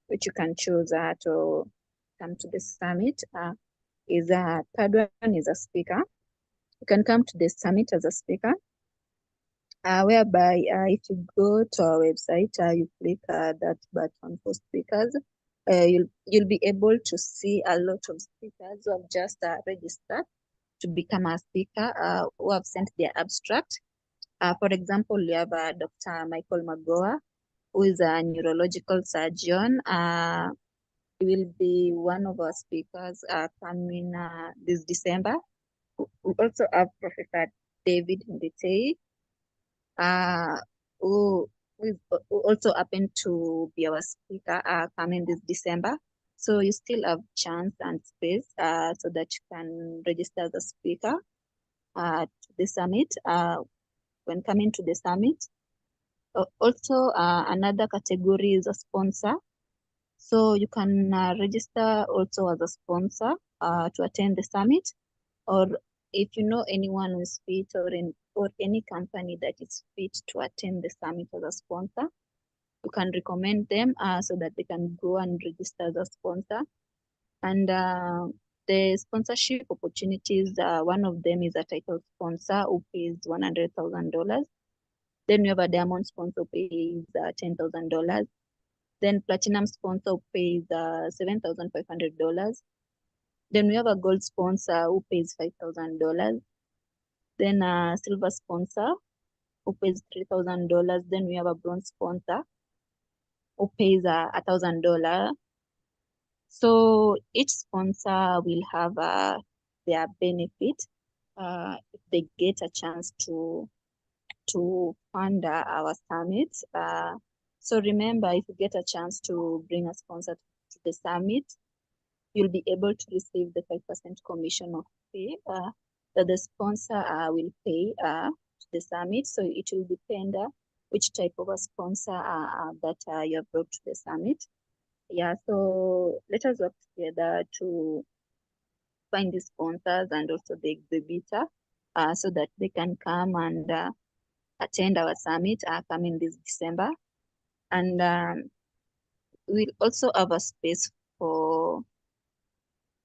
[SPEAKER 6] which you can choose to come to the summit is third one is a speaker. You can come to the summit as a speaker, whereby if you go to our website, you click that button for speakers, you'll be able to see a lot of speakers who have just registered to become a speaker, who have sent their abstract. For example, you have Dr. Michael Magoa, who is a neurological surgeon. He will be one of our speakers coming this December. We also have Professor David Ndetei, who who also happened to be our speaker coming this December. So you still have chance and space so that you can register as a speaker to the summit when coming to the summit. Also, another category is a sponsor. So you can register also as a sponsor to attend the summit, or if you know anyone who is fit or any company that is fit to attend the summit as a sponsor, you can recommend them so that they can go and register as a sponsor. And the sponsorship opportunities, one of them is a title sponsor who pays $100,000. Then we have a diamond sponsor who pays $10,000. Then platinum sponsor who pays $7,500. Then we have a gold sponsor who pays $5,000. Then a silver sponsor who pays $3,000. Then we have a bronze sponsor who pays $1,000. So each sponsor will have their benefit if they get a chance to fund our summit. So remember, if you get a chance to bring a sponsor to the summit, you'll be able to receive the 5% commission of fee that the sponsor will pay to the summit. So it will depend which type of a sponsor that you have brought to the summit. Yeah, so let us work together to find the sponsors and also the exhibitor so that they can come and attend our summit coming this December. And we'll also have a space for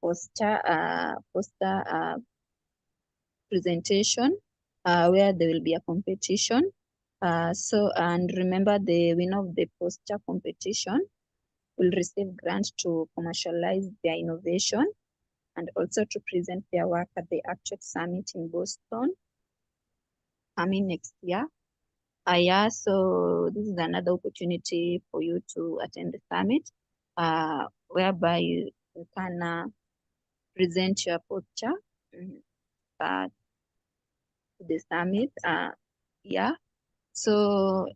[SPEAKER 6] poster presentation where there will be a competition. And remember, the winner of the poster competition will receive grant to commercialize their innovation and also to present their work at the Actuate Summit in Boston coming next year. Yeah, so this is another opportunity for you to attend the summit, whereby you can present your poster to the summit. Yeah, so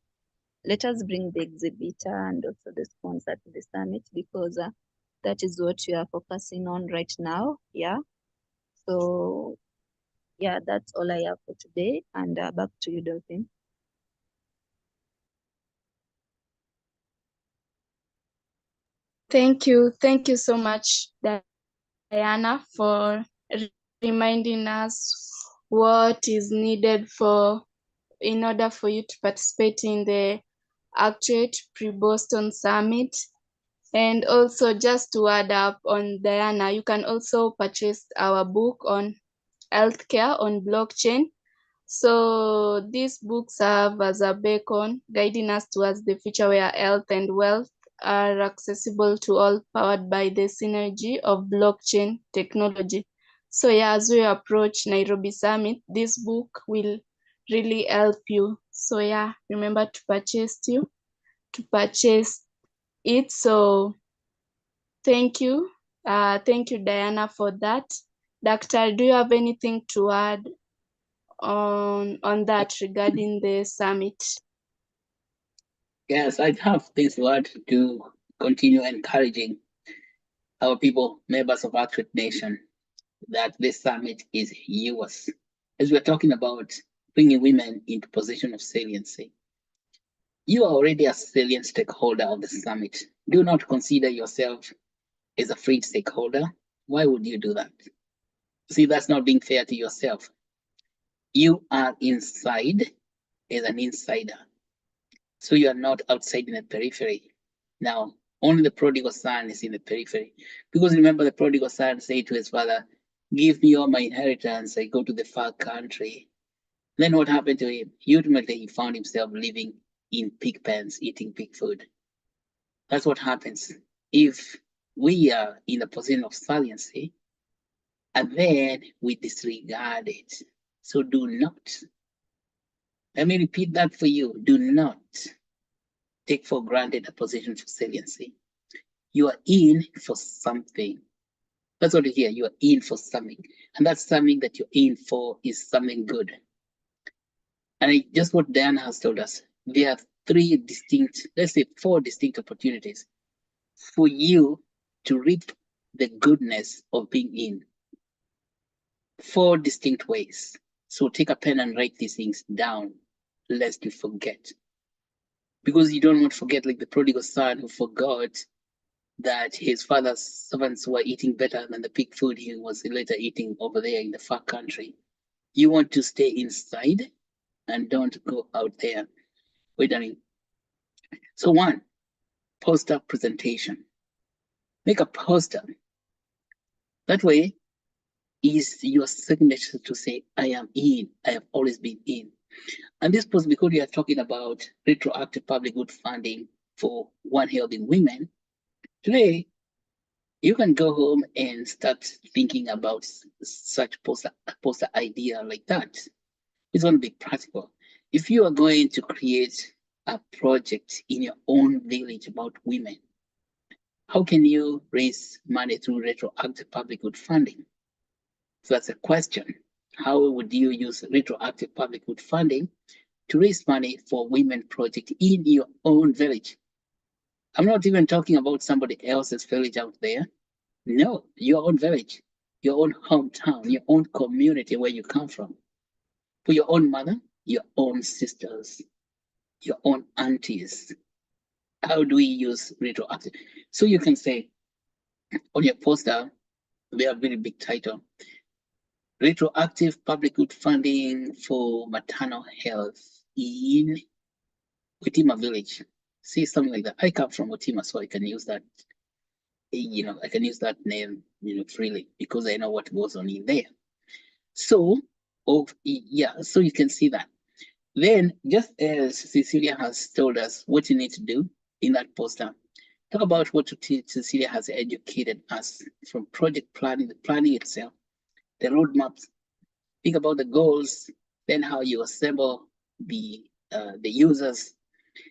[SPEAKER 6] let us bring the exhibitor and also the sponsor to the summit, because that is what we are focusing on right now. Yeah, so yeah, that's all I have for today, and back to you, Dolphin.
[SPEAKER 3] Thank you so much, Diana, for reminding us what is needed in order for you to participate in the Actuate pre-Boston Summit. And also, just to add up on Diana, you can also purchase our book on healthcare on blockchain. So these books serve as a beacon guiding us towards the future where health and wealth are accessible to all, powered by the synergy of blockchain technology. So yeah, as we approach Nairobi Summit, this book will really help you. So yeah, remember to purchase it. So thank you. Thank you, Diana, for that. Doctor, do you have anything to add on that regarding the summit?
[SPEAKER 5] Yes, I have this word to continue encouraging our people, members of Actuate Nation, that this summit is yours. As we're talking about bringing women into position of saliency, you are already a salient stakeholder of the summit. Do not consider yourself as a free stakeholder. Why would you do that? See, that's not being fair to yourself. You are inside as an insider. So you are not outside in the periphery. Now, only the prodigal son is in the periphery. Because remember, the prodigal son said to his father, "Give me all my inheritance, I go to the far country." Then what happened to him? Ultimately, he found himself living in pig pens, eating pig food. That's what happens if we are in a position of saliency and then we disregard it. So do not, let me repeat that for you, do not take for granted a position of saliency. You are in for something. That's what you hear, you are in for something. And that something that you're in for is something good. And just what Diana has told us, there are three distinct, let's say 4 distinct opportunities for you to reap the goodness of being in. 4 distinct ways. So take a pen and write these things down, lest you forget. Because you don't want to forget, like the prodigal son who forgot that his father's servants were eating better than the pig food he was later eating over there in the far country. You want to stay inside and don't go out there. Wait a minute. So 1, poster presentation. Make a poster. That way is your signature to say, I am in, I have always been in. And this post, because we are talking about retroactive public good funding for One Helping Women, today you can go home and start thinking about such poster idea like that. It's going to be practical. If you are going to create a project in your own village about women, how can you raise money through retroactive public good funding? So that's a question. How would you use retroactive public good funding to raise money for women project in your own village? I'm not even talking about somebody else's village out there. No, your own village, your own hometown, your own community where you come from. For your own mother, your own sisters, your own aunties. How do we use retroactive? So you can say on your poster, we have very big title, retroactive public good funding for maternal health in Otima village. See, something like that. I come from Otima, so I can use that, I can use that name, freely because I know what goes on in there. So, so you can see that. Then, just as Cecilia has told us what you need to do in that poster, talk about what Cecilia has educated us from project planning, the planning itself, the roadmaps, think about the goals, then how you assemble the users.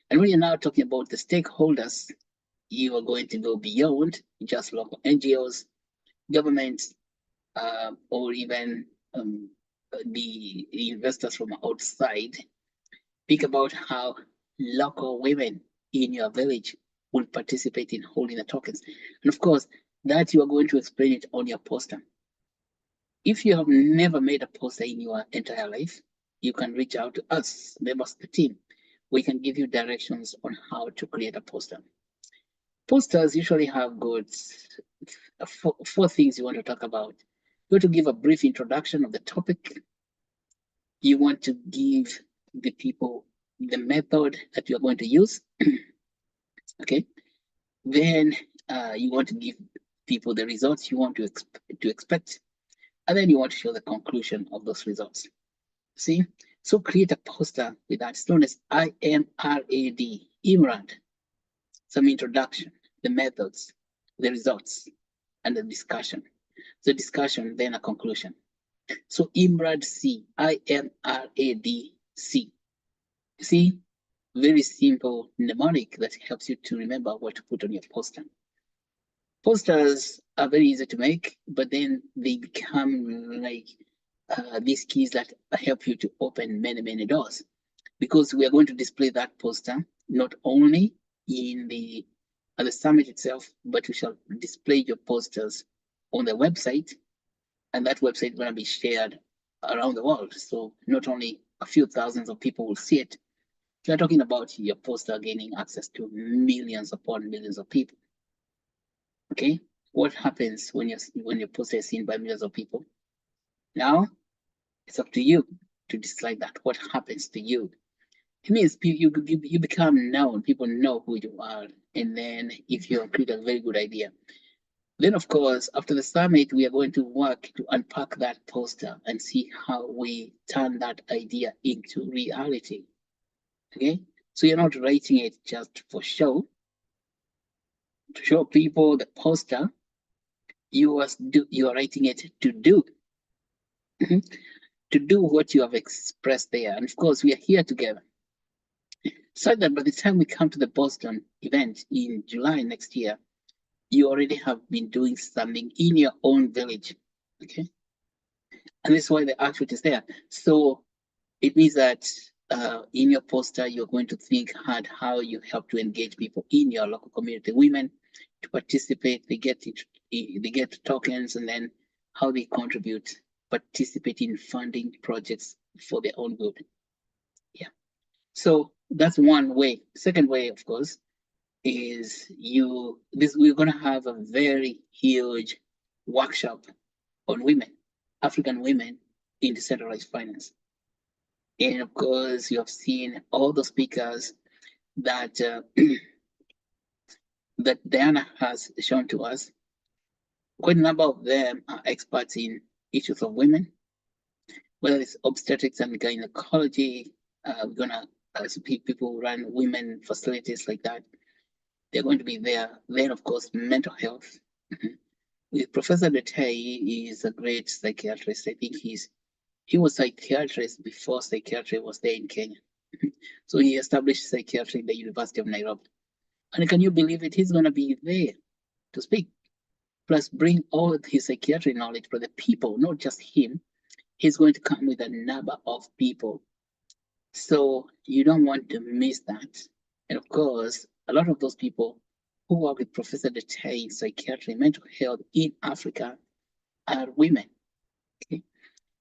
[SPEAKER 5] And when you're now talking about the stakeholders, you are going to go beyond just local NGOs, governments, or even the investors from outside. Think about how local women in your village will participate in holding the tokens. And of course, that you are going to explain it on your poster. If you have never made a poster in your entire life, you can reach out to us, members of the team. We can give you directions on how to create a poster. Posters usually have got 4 things you want to talk about. You want to give a brief introduction of the topic. You want to give the people the method that you're going to use. Okay. Then you want to give people the results you want to expect. And then you want to show the conclusion of those results. See? So create a poster with that. It's known as IMRAD, IMRAD. Some introduction, the methods, the results, and the discussion. So discussion, then a conclusion. So IMRAD C, IMRAD C. See? Very simple mnemonic that helps you to remember what to put on your poster. Posters are very easy to make, but then they become like these keys that help you to open many, many doors. Because we are going to display that poster not only in at the summit itself, but we shall display your posters on the website, and that website is going to be shared around the world. So not only a few thousands of people will see it, you're talking about your poster gaining access to millions upon millions of people. Okay, what happens when your poster is seen by millions of people? Now, it's up to you to decide that. What happens to you? It means you become known. People know who you are, and then if you create a very good idea, then of course after the summit we are going to work to unpack that poster and see how we turn that idea into reality. Okay, so you're not writing it just for show. to show people the poster. You are writing it to do. To do what you have expressed there. And of course, we are here together. So that by the time we come to the Boston event in July next year, you already have been doing something in your own village. Okay. And that's why the Actuate is there. So it means that in your poster, you're going to think hard how you help to engage people in your local community, women to participate. They get tokens, and then how they contribute, participate in funding projects for their own good. Yeah. So that's one way. Second way, of course, is we're going to have a very huge workshop on women, African women in decentralized finance. And of course, you have seen all the speakers that that Diana has shown to us. Quite a number of them are experts in issues of women, whether it's obstetrics and gynecology. We're gonna people who run women facilities like that. They're going to be there. Then, of course, mental health. With Professor Dete, he is a great psychiatrist. I think he was psychiatrist before psychiatry was there in Kenya. So he established psychiatry in the University of Nairobi. And can you believe it? He's going to be there to speak, plus bring all his psychiatry knowledge for the people, not just him. He's going to come with a number of people. So you don't want to miss that. And of course, a lot of those people who work with Professor Dete in psychiatry, mental health in Africa are women. Okay.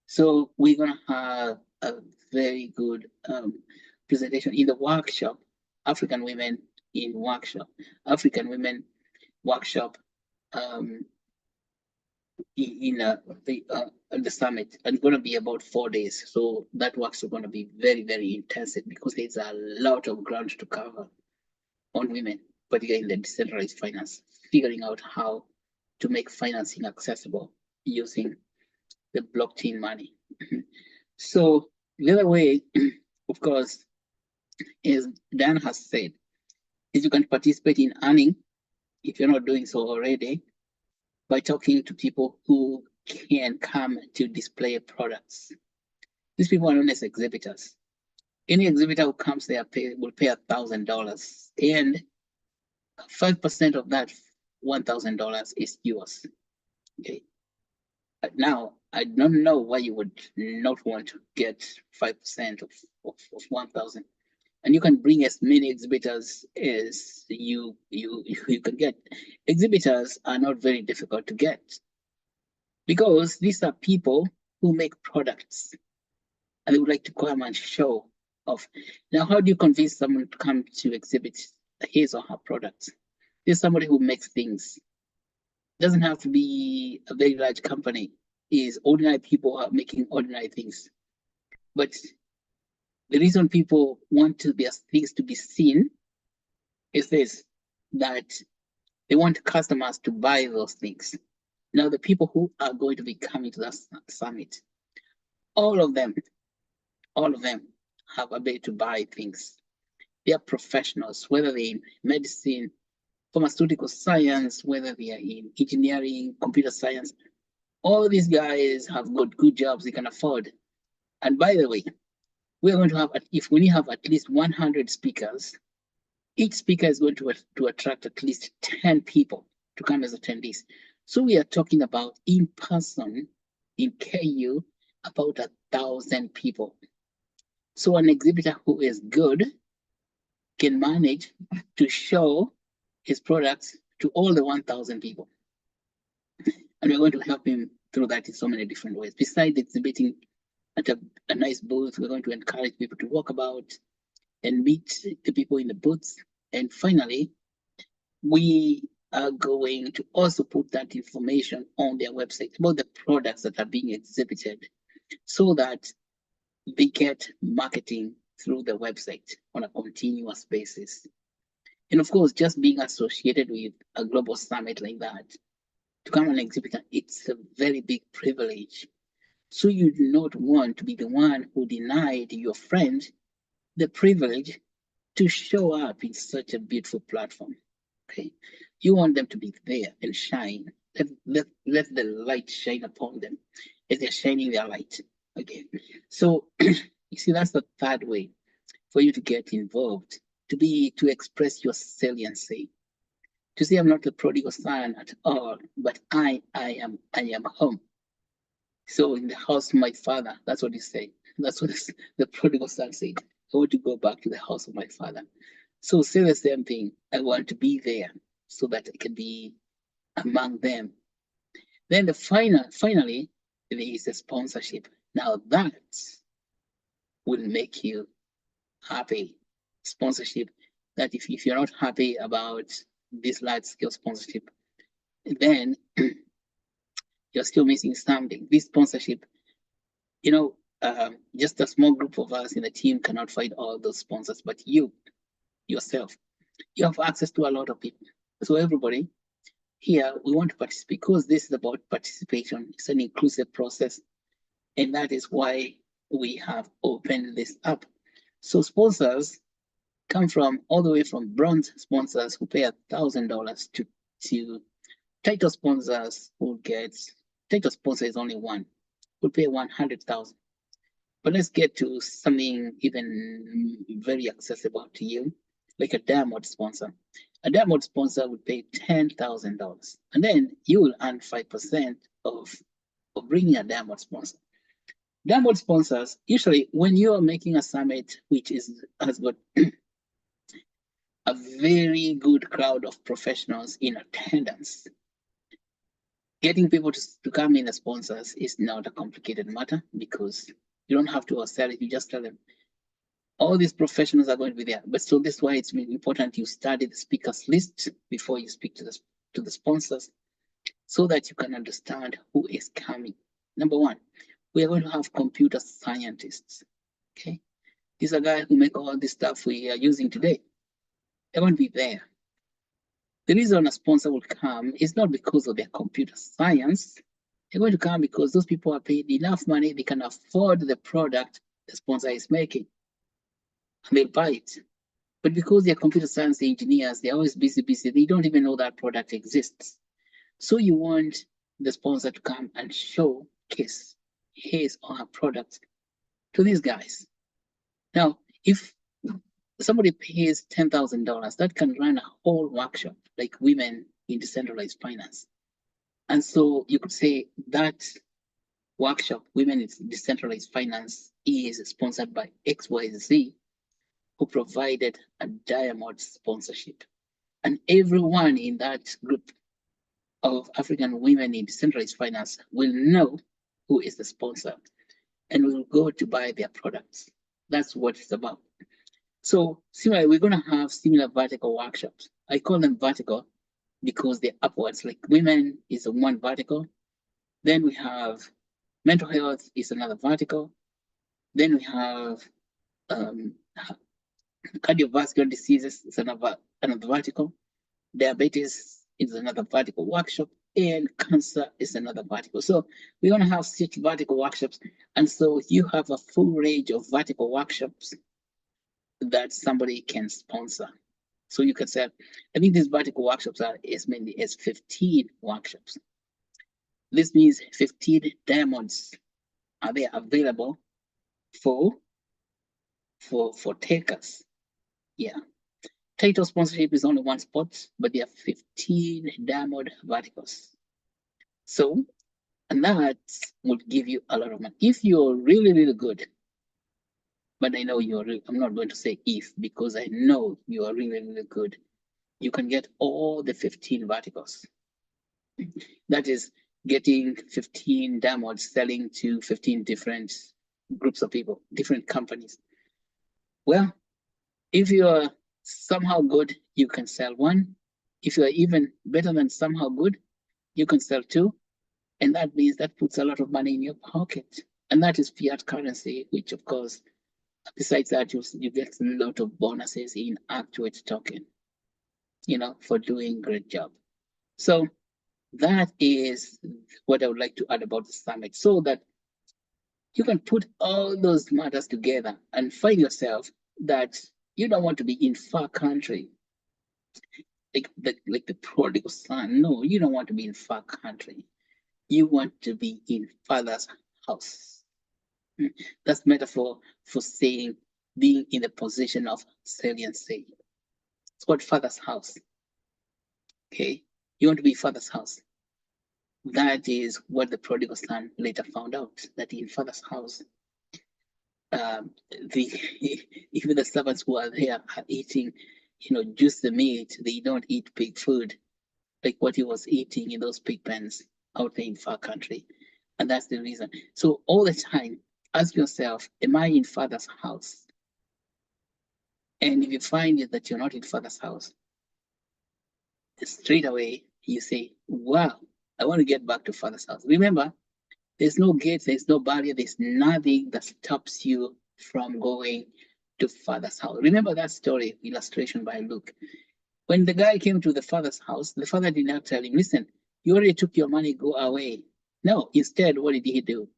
[SPEAKER 5] So we're going to have a very good presentation in the workshop, African Women in Workshop, African Women Workshop in the summit. And it's going to be about 4 days. So that workshop is going to be very, very intensive because there's a lot of ground to cover on women, particularly in the decentralized finance, figuring out how to make financing accessible using the blockchain money. So the other way, of course, is Dan has said, is you can participate in earning, if you're not doing so already, by talking to people who can come to display products. These people are known as exhibitors. Any exhibitor who comes there will pay $1,000, and 5% of that $1,000 is yours. Okay. But now, I don't know why you would not want to get 5% of 1,000. And you can bring as many exhibitors as you can get. Exhibitors are not very difficult to get because these are people who make products and they would like to come and show off. Now, how do you convince someone to come to exhibit his or her products? There's somebody who makes things. It doesn't have to be a very large company. Is ordinary people are making ordinary things. But the reason people want their things to be seen is this, that they want customers to buy those things. Now, the people who are going to be coming to that summit, all of them have ability to buy things. They are professionals, whether they're in medicine, pharmaceutical science, whether they are in engineering, computer science. All these guys have got good jobs they can afford. And by the way, we're going to have, if we have at least 100 speakers, each speaker is going to attract at least 10 people to come as attendees. So we are talking about in person, in KU, about 1,000 people. So an exhibitor who is good can manage to show his products to all the 1,000 people. And we're going to help him through that in so many different ways. Besides exhibiting at a nice booth, we're going to encourage people to walk about and meet the people in the booths. And finally, we are going to also put that information on their website about the products that are being exhibited so that they get marketing through the website on a continuous basis. And of course, just being associated with a global summit like that, to come an exhibitor, it's a very big privilege. So you do not want to be the one who denied your friend the privilege to show up in such a beautiful platform. Okay, you want them to be there and shine. Let the light shine upon them as they're shining their light. Okay, so you see, that's the third way for you to get involved, to express your saliency, to say I'm not the prodigal son at all, but I am home. So in the house of my father, that's what he said. That's what the prodigal son said. I want to go back to the house of my father. So say the same thing. I want to be there so that I can be among them. Then finally, there is a sponsorship. Now that will make you happy. Sponsorship, that if you're not happy about this large scale sponsorship, then you're still missing something. This sponsorship, just a small group of us in the team cannot find all those sponsors, but yourself, you have access to a lot of people. So everybody here, we want to participate because this is about participation. It's an inclusive process. And that is why we have opened this up. So sponsors come from all the way from bronze sponsors who pay $1,000 to title sponsors who get, title sponsor is only one, who pay 100,000. But let's get to something even very accessible to you, like a diamond sponsor. A diamond sponsor would pay $10,000, and then you will earn 5% of bringing a diamond sponsor. Diamond sponsors, usually when you are making a summit, which has got a very good crowd of professionals in attendance, getting people to come in as sponsors is not a complicated matter because you don't have to sell it. You just tell them, all these professionals are going to be there. But so that's why it's important you study the speakers list before you speak to the sponsors, so that you can understand who is coming. Number one, we are going to have computer scientists. Okay, these are guys who make all this stuff we are using today. They won't be there. The reason a sponsor will come is not because of their computer science. They're going to come because those people are paid enough money, they can afford the product the sponsor is making, and they'll buy it. But because they're computer science engineers, they're always busy. They don't even know that product exists. So you want the sponsor to come and showcase his or her product to these guys. Now, if somebody pays $10,000, that can run a whole workshop like women in decentralized finance. And so you could say that workshop, Women in Decentralized Finance, is sponsored by XYZ, who provided a diamond sponsorship. And everyone in that group of African women in decentralized finance will know who is the sponsor and will go to buy their products. That's what it's about. So similarly, we're going to have similar vertical workshops. I call them vertical because they're upwards, like women is one vertical. Then we have mental health is another vertical. Then we have cardiovascular diseases is another vertical. Diabetes is another vertical workshop, and cancer is another vertical. So we're going to have such vertical workshops. And so you have a full range of vertical workshops that somebody can sponsor. So you can say, I think these vertical workshops are as many as 15 workshops. This means 15 diamonds are there available for takers. Yeah. Title sponsorship is only one spot, but there are 15 diamond verticals. So, and that will give you a lot of money. If you're really, really good, but I know I'm not going to say if, because I know you are really, really good, you can get all the 15 verticals. That is getting 15 diamonds selling to 15 different groups of people, different companies. Well, if you are somehow good, you can sell one. If you are even better than somehow good, you can sell two. And that means that puts a lot of money in your pocket. And that is fiat currency, which of course, besides that, you get a lot of bonuses in Actuate token, for doing a great job. So that is what I would like to add about the summit, so that you can put all those matters together and find yourself that you don't want to be in far country. like the prodigal son. No, you don't want to be in far country. You want to be in father's house. That's metaphor for saying being in the position of saliency. It's called father's house. Okay, you want to be father's house. That is what the prodigal son later found out, that in father's house, the even the servants who are there are eating, juice the meat. They don't eat pig food like what he was eating in those pig pens out there in far country. And that's the reason. So all the time, ask yourself, am I in father's house? And if you find it that you're not in father's house, straight away you say, wow, I want to get back to father's house. Remember, there's no gate, there's no barrier, there's nothing that stops you from going to father's house. Remember that story, illustration by Luke. When the guy came to the father's house, the father did not tell him, listen, you already took your money, go away. No, instead, what did he do?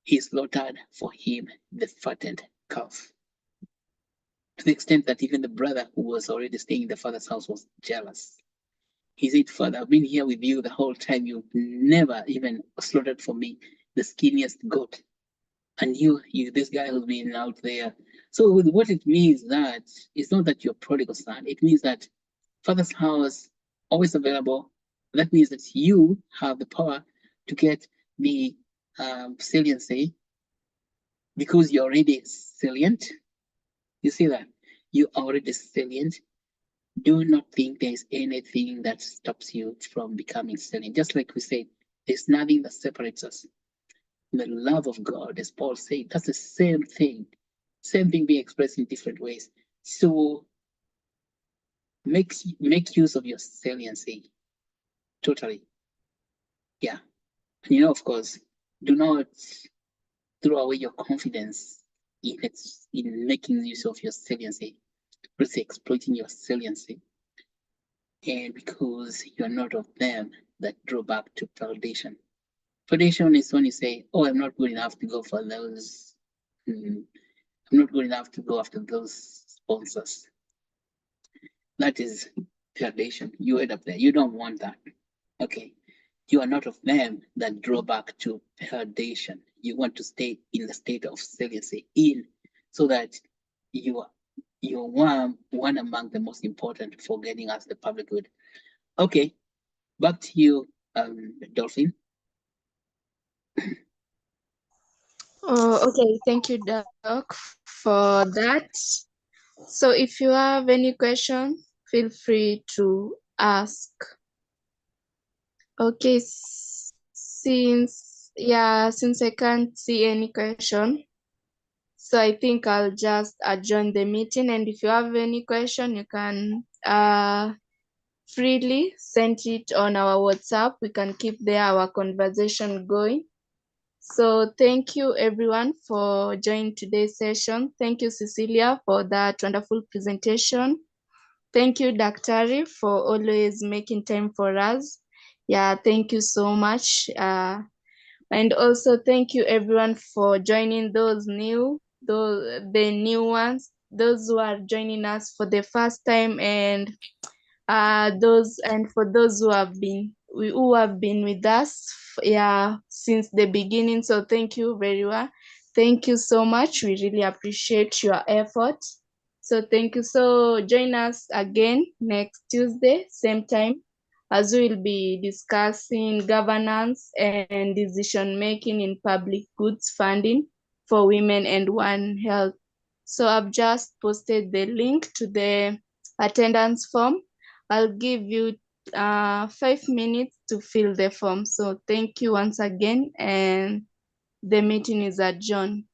[SPEAKER 5] He slaughtered for him the fattened calf. To the extent that even the brother who was already staying in the father's house was jealous. He said, Father, I've been here with you the whole time. You've never even slaughtered for me the skinniest goat. And you, this guy who's been out there. So what it means that it's not that you're prodigal son. It means that father's house always available. That means that you have the power to get the saliency because you're already salient. You see that? You're already salient. Do not think there's anything that stops you from becoming salient. Just like we said, there's nothing that separates us. The love of God, as Paul said, that's the same thing being expressed in different ways. So make use of your saliency totally. Yeah. And of course, do not throw away your confidence in making use of your saliency, let's say exploiting your saliency. And because you're not of them that draw back to validation. Validation is when you say, oh, I'm not good enough to go for those. I'm not good enough to go after those sponsors. That is validation. You end up there. You don't want that. Okay. You are not of them that draw back to validation. You want to stay in the state of saliency so that you're one among the most important for getting us the public good. Okay, back to you, Dolphin.
[SPEAKER 3] Oh, okay. Thank you, Doc, for that. So if you have any question, feel free to ask. Okay, since I can't see any question, so I think I'll just adjourn the meeting. And if you have any question, you can freely send it on our WhatsApp. We can keep there our conversation going. So thank you everyone for joining today's session. Thank you, Cecilia, for that wonderful presentation. Thank you, Daktari, for always making time for us. Yeah, thank you so much. And also thank you everyone for joining the new ones, those who are joining us for the first time, and for those who have been with us since the beginning. So thank you very well. Thank you so much. We really appreciate your effort. So thank you. So join us again next Tuesday, same time, as we will be discussing governance and decision making in public goods funding for women and One Health. So I've just posted the link to the attendance form. I'll give you 5 minutes to fill the form. So thank you once again, and the meeting is adjourned.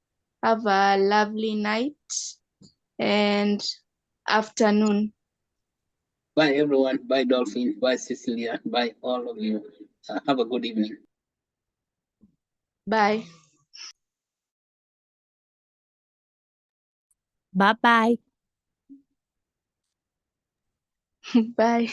[SPEAKER 3] Have a lovely night and afternoon.
[SPEAKER 5] Bye, everyone. Bye, Dolphin. Bye, Cecilia. Bye, all of you. Have a good evening.
[SPEAKER 3] Bye.
[SPEAKER 4] Bye-bye.
[SPEAKER 3] Bye.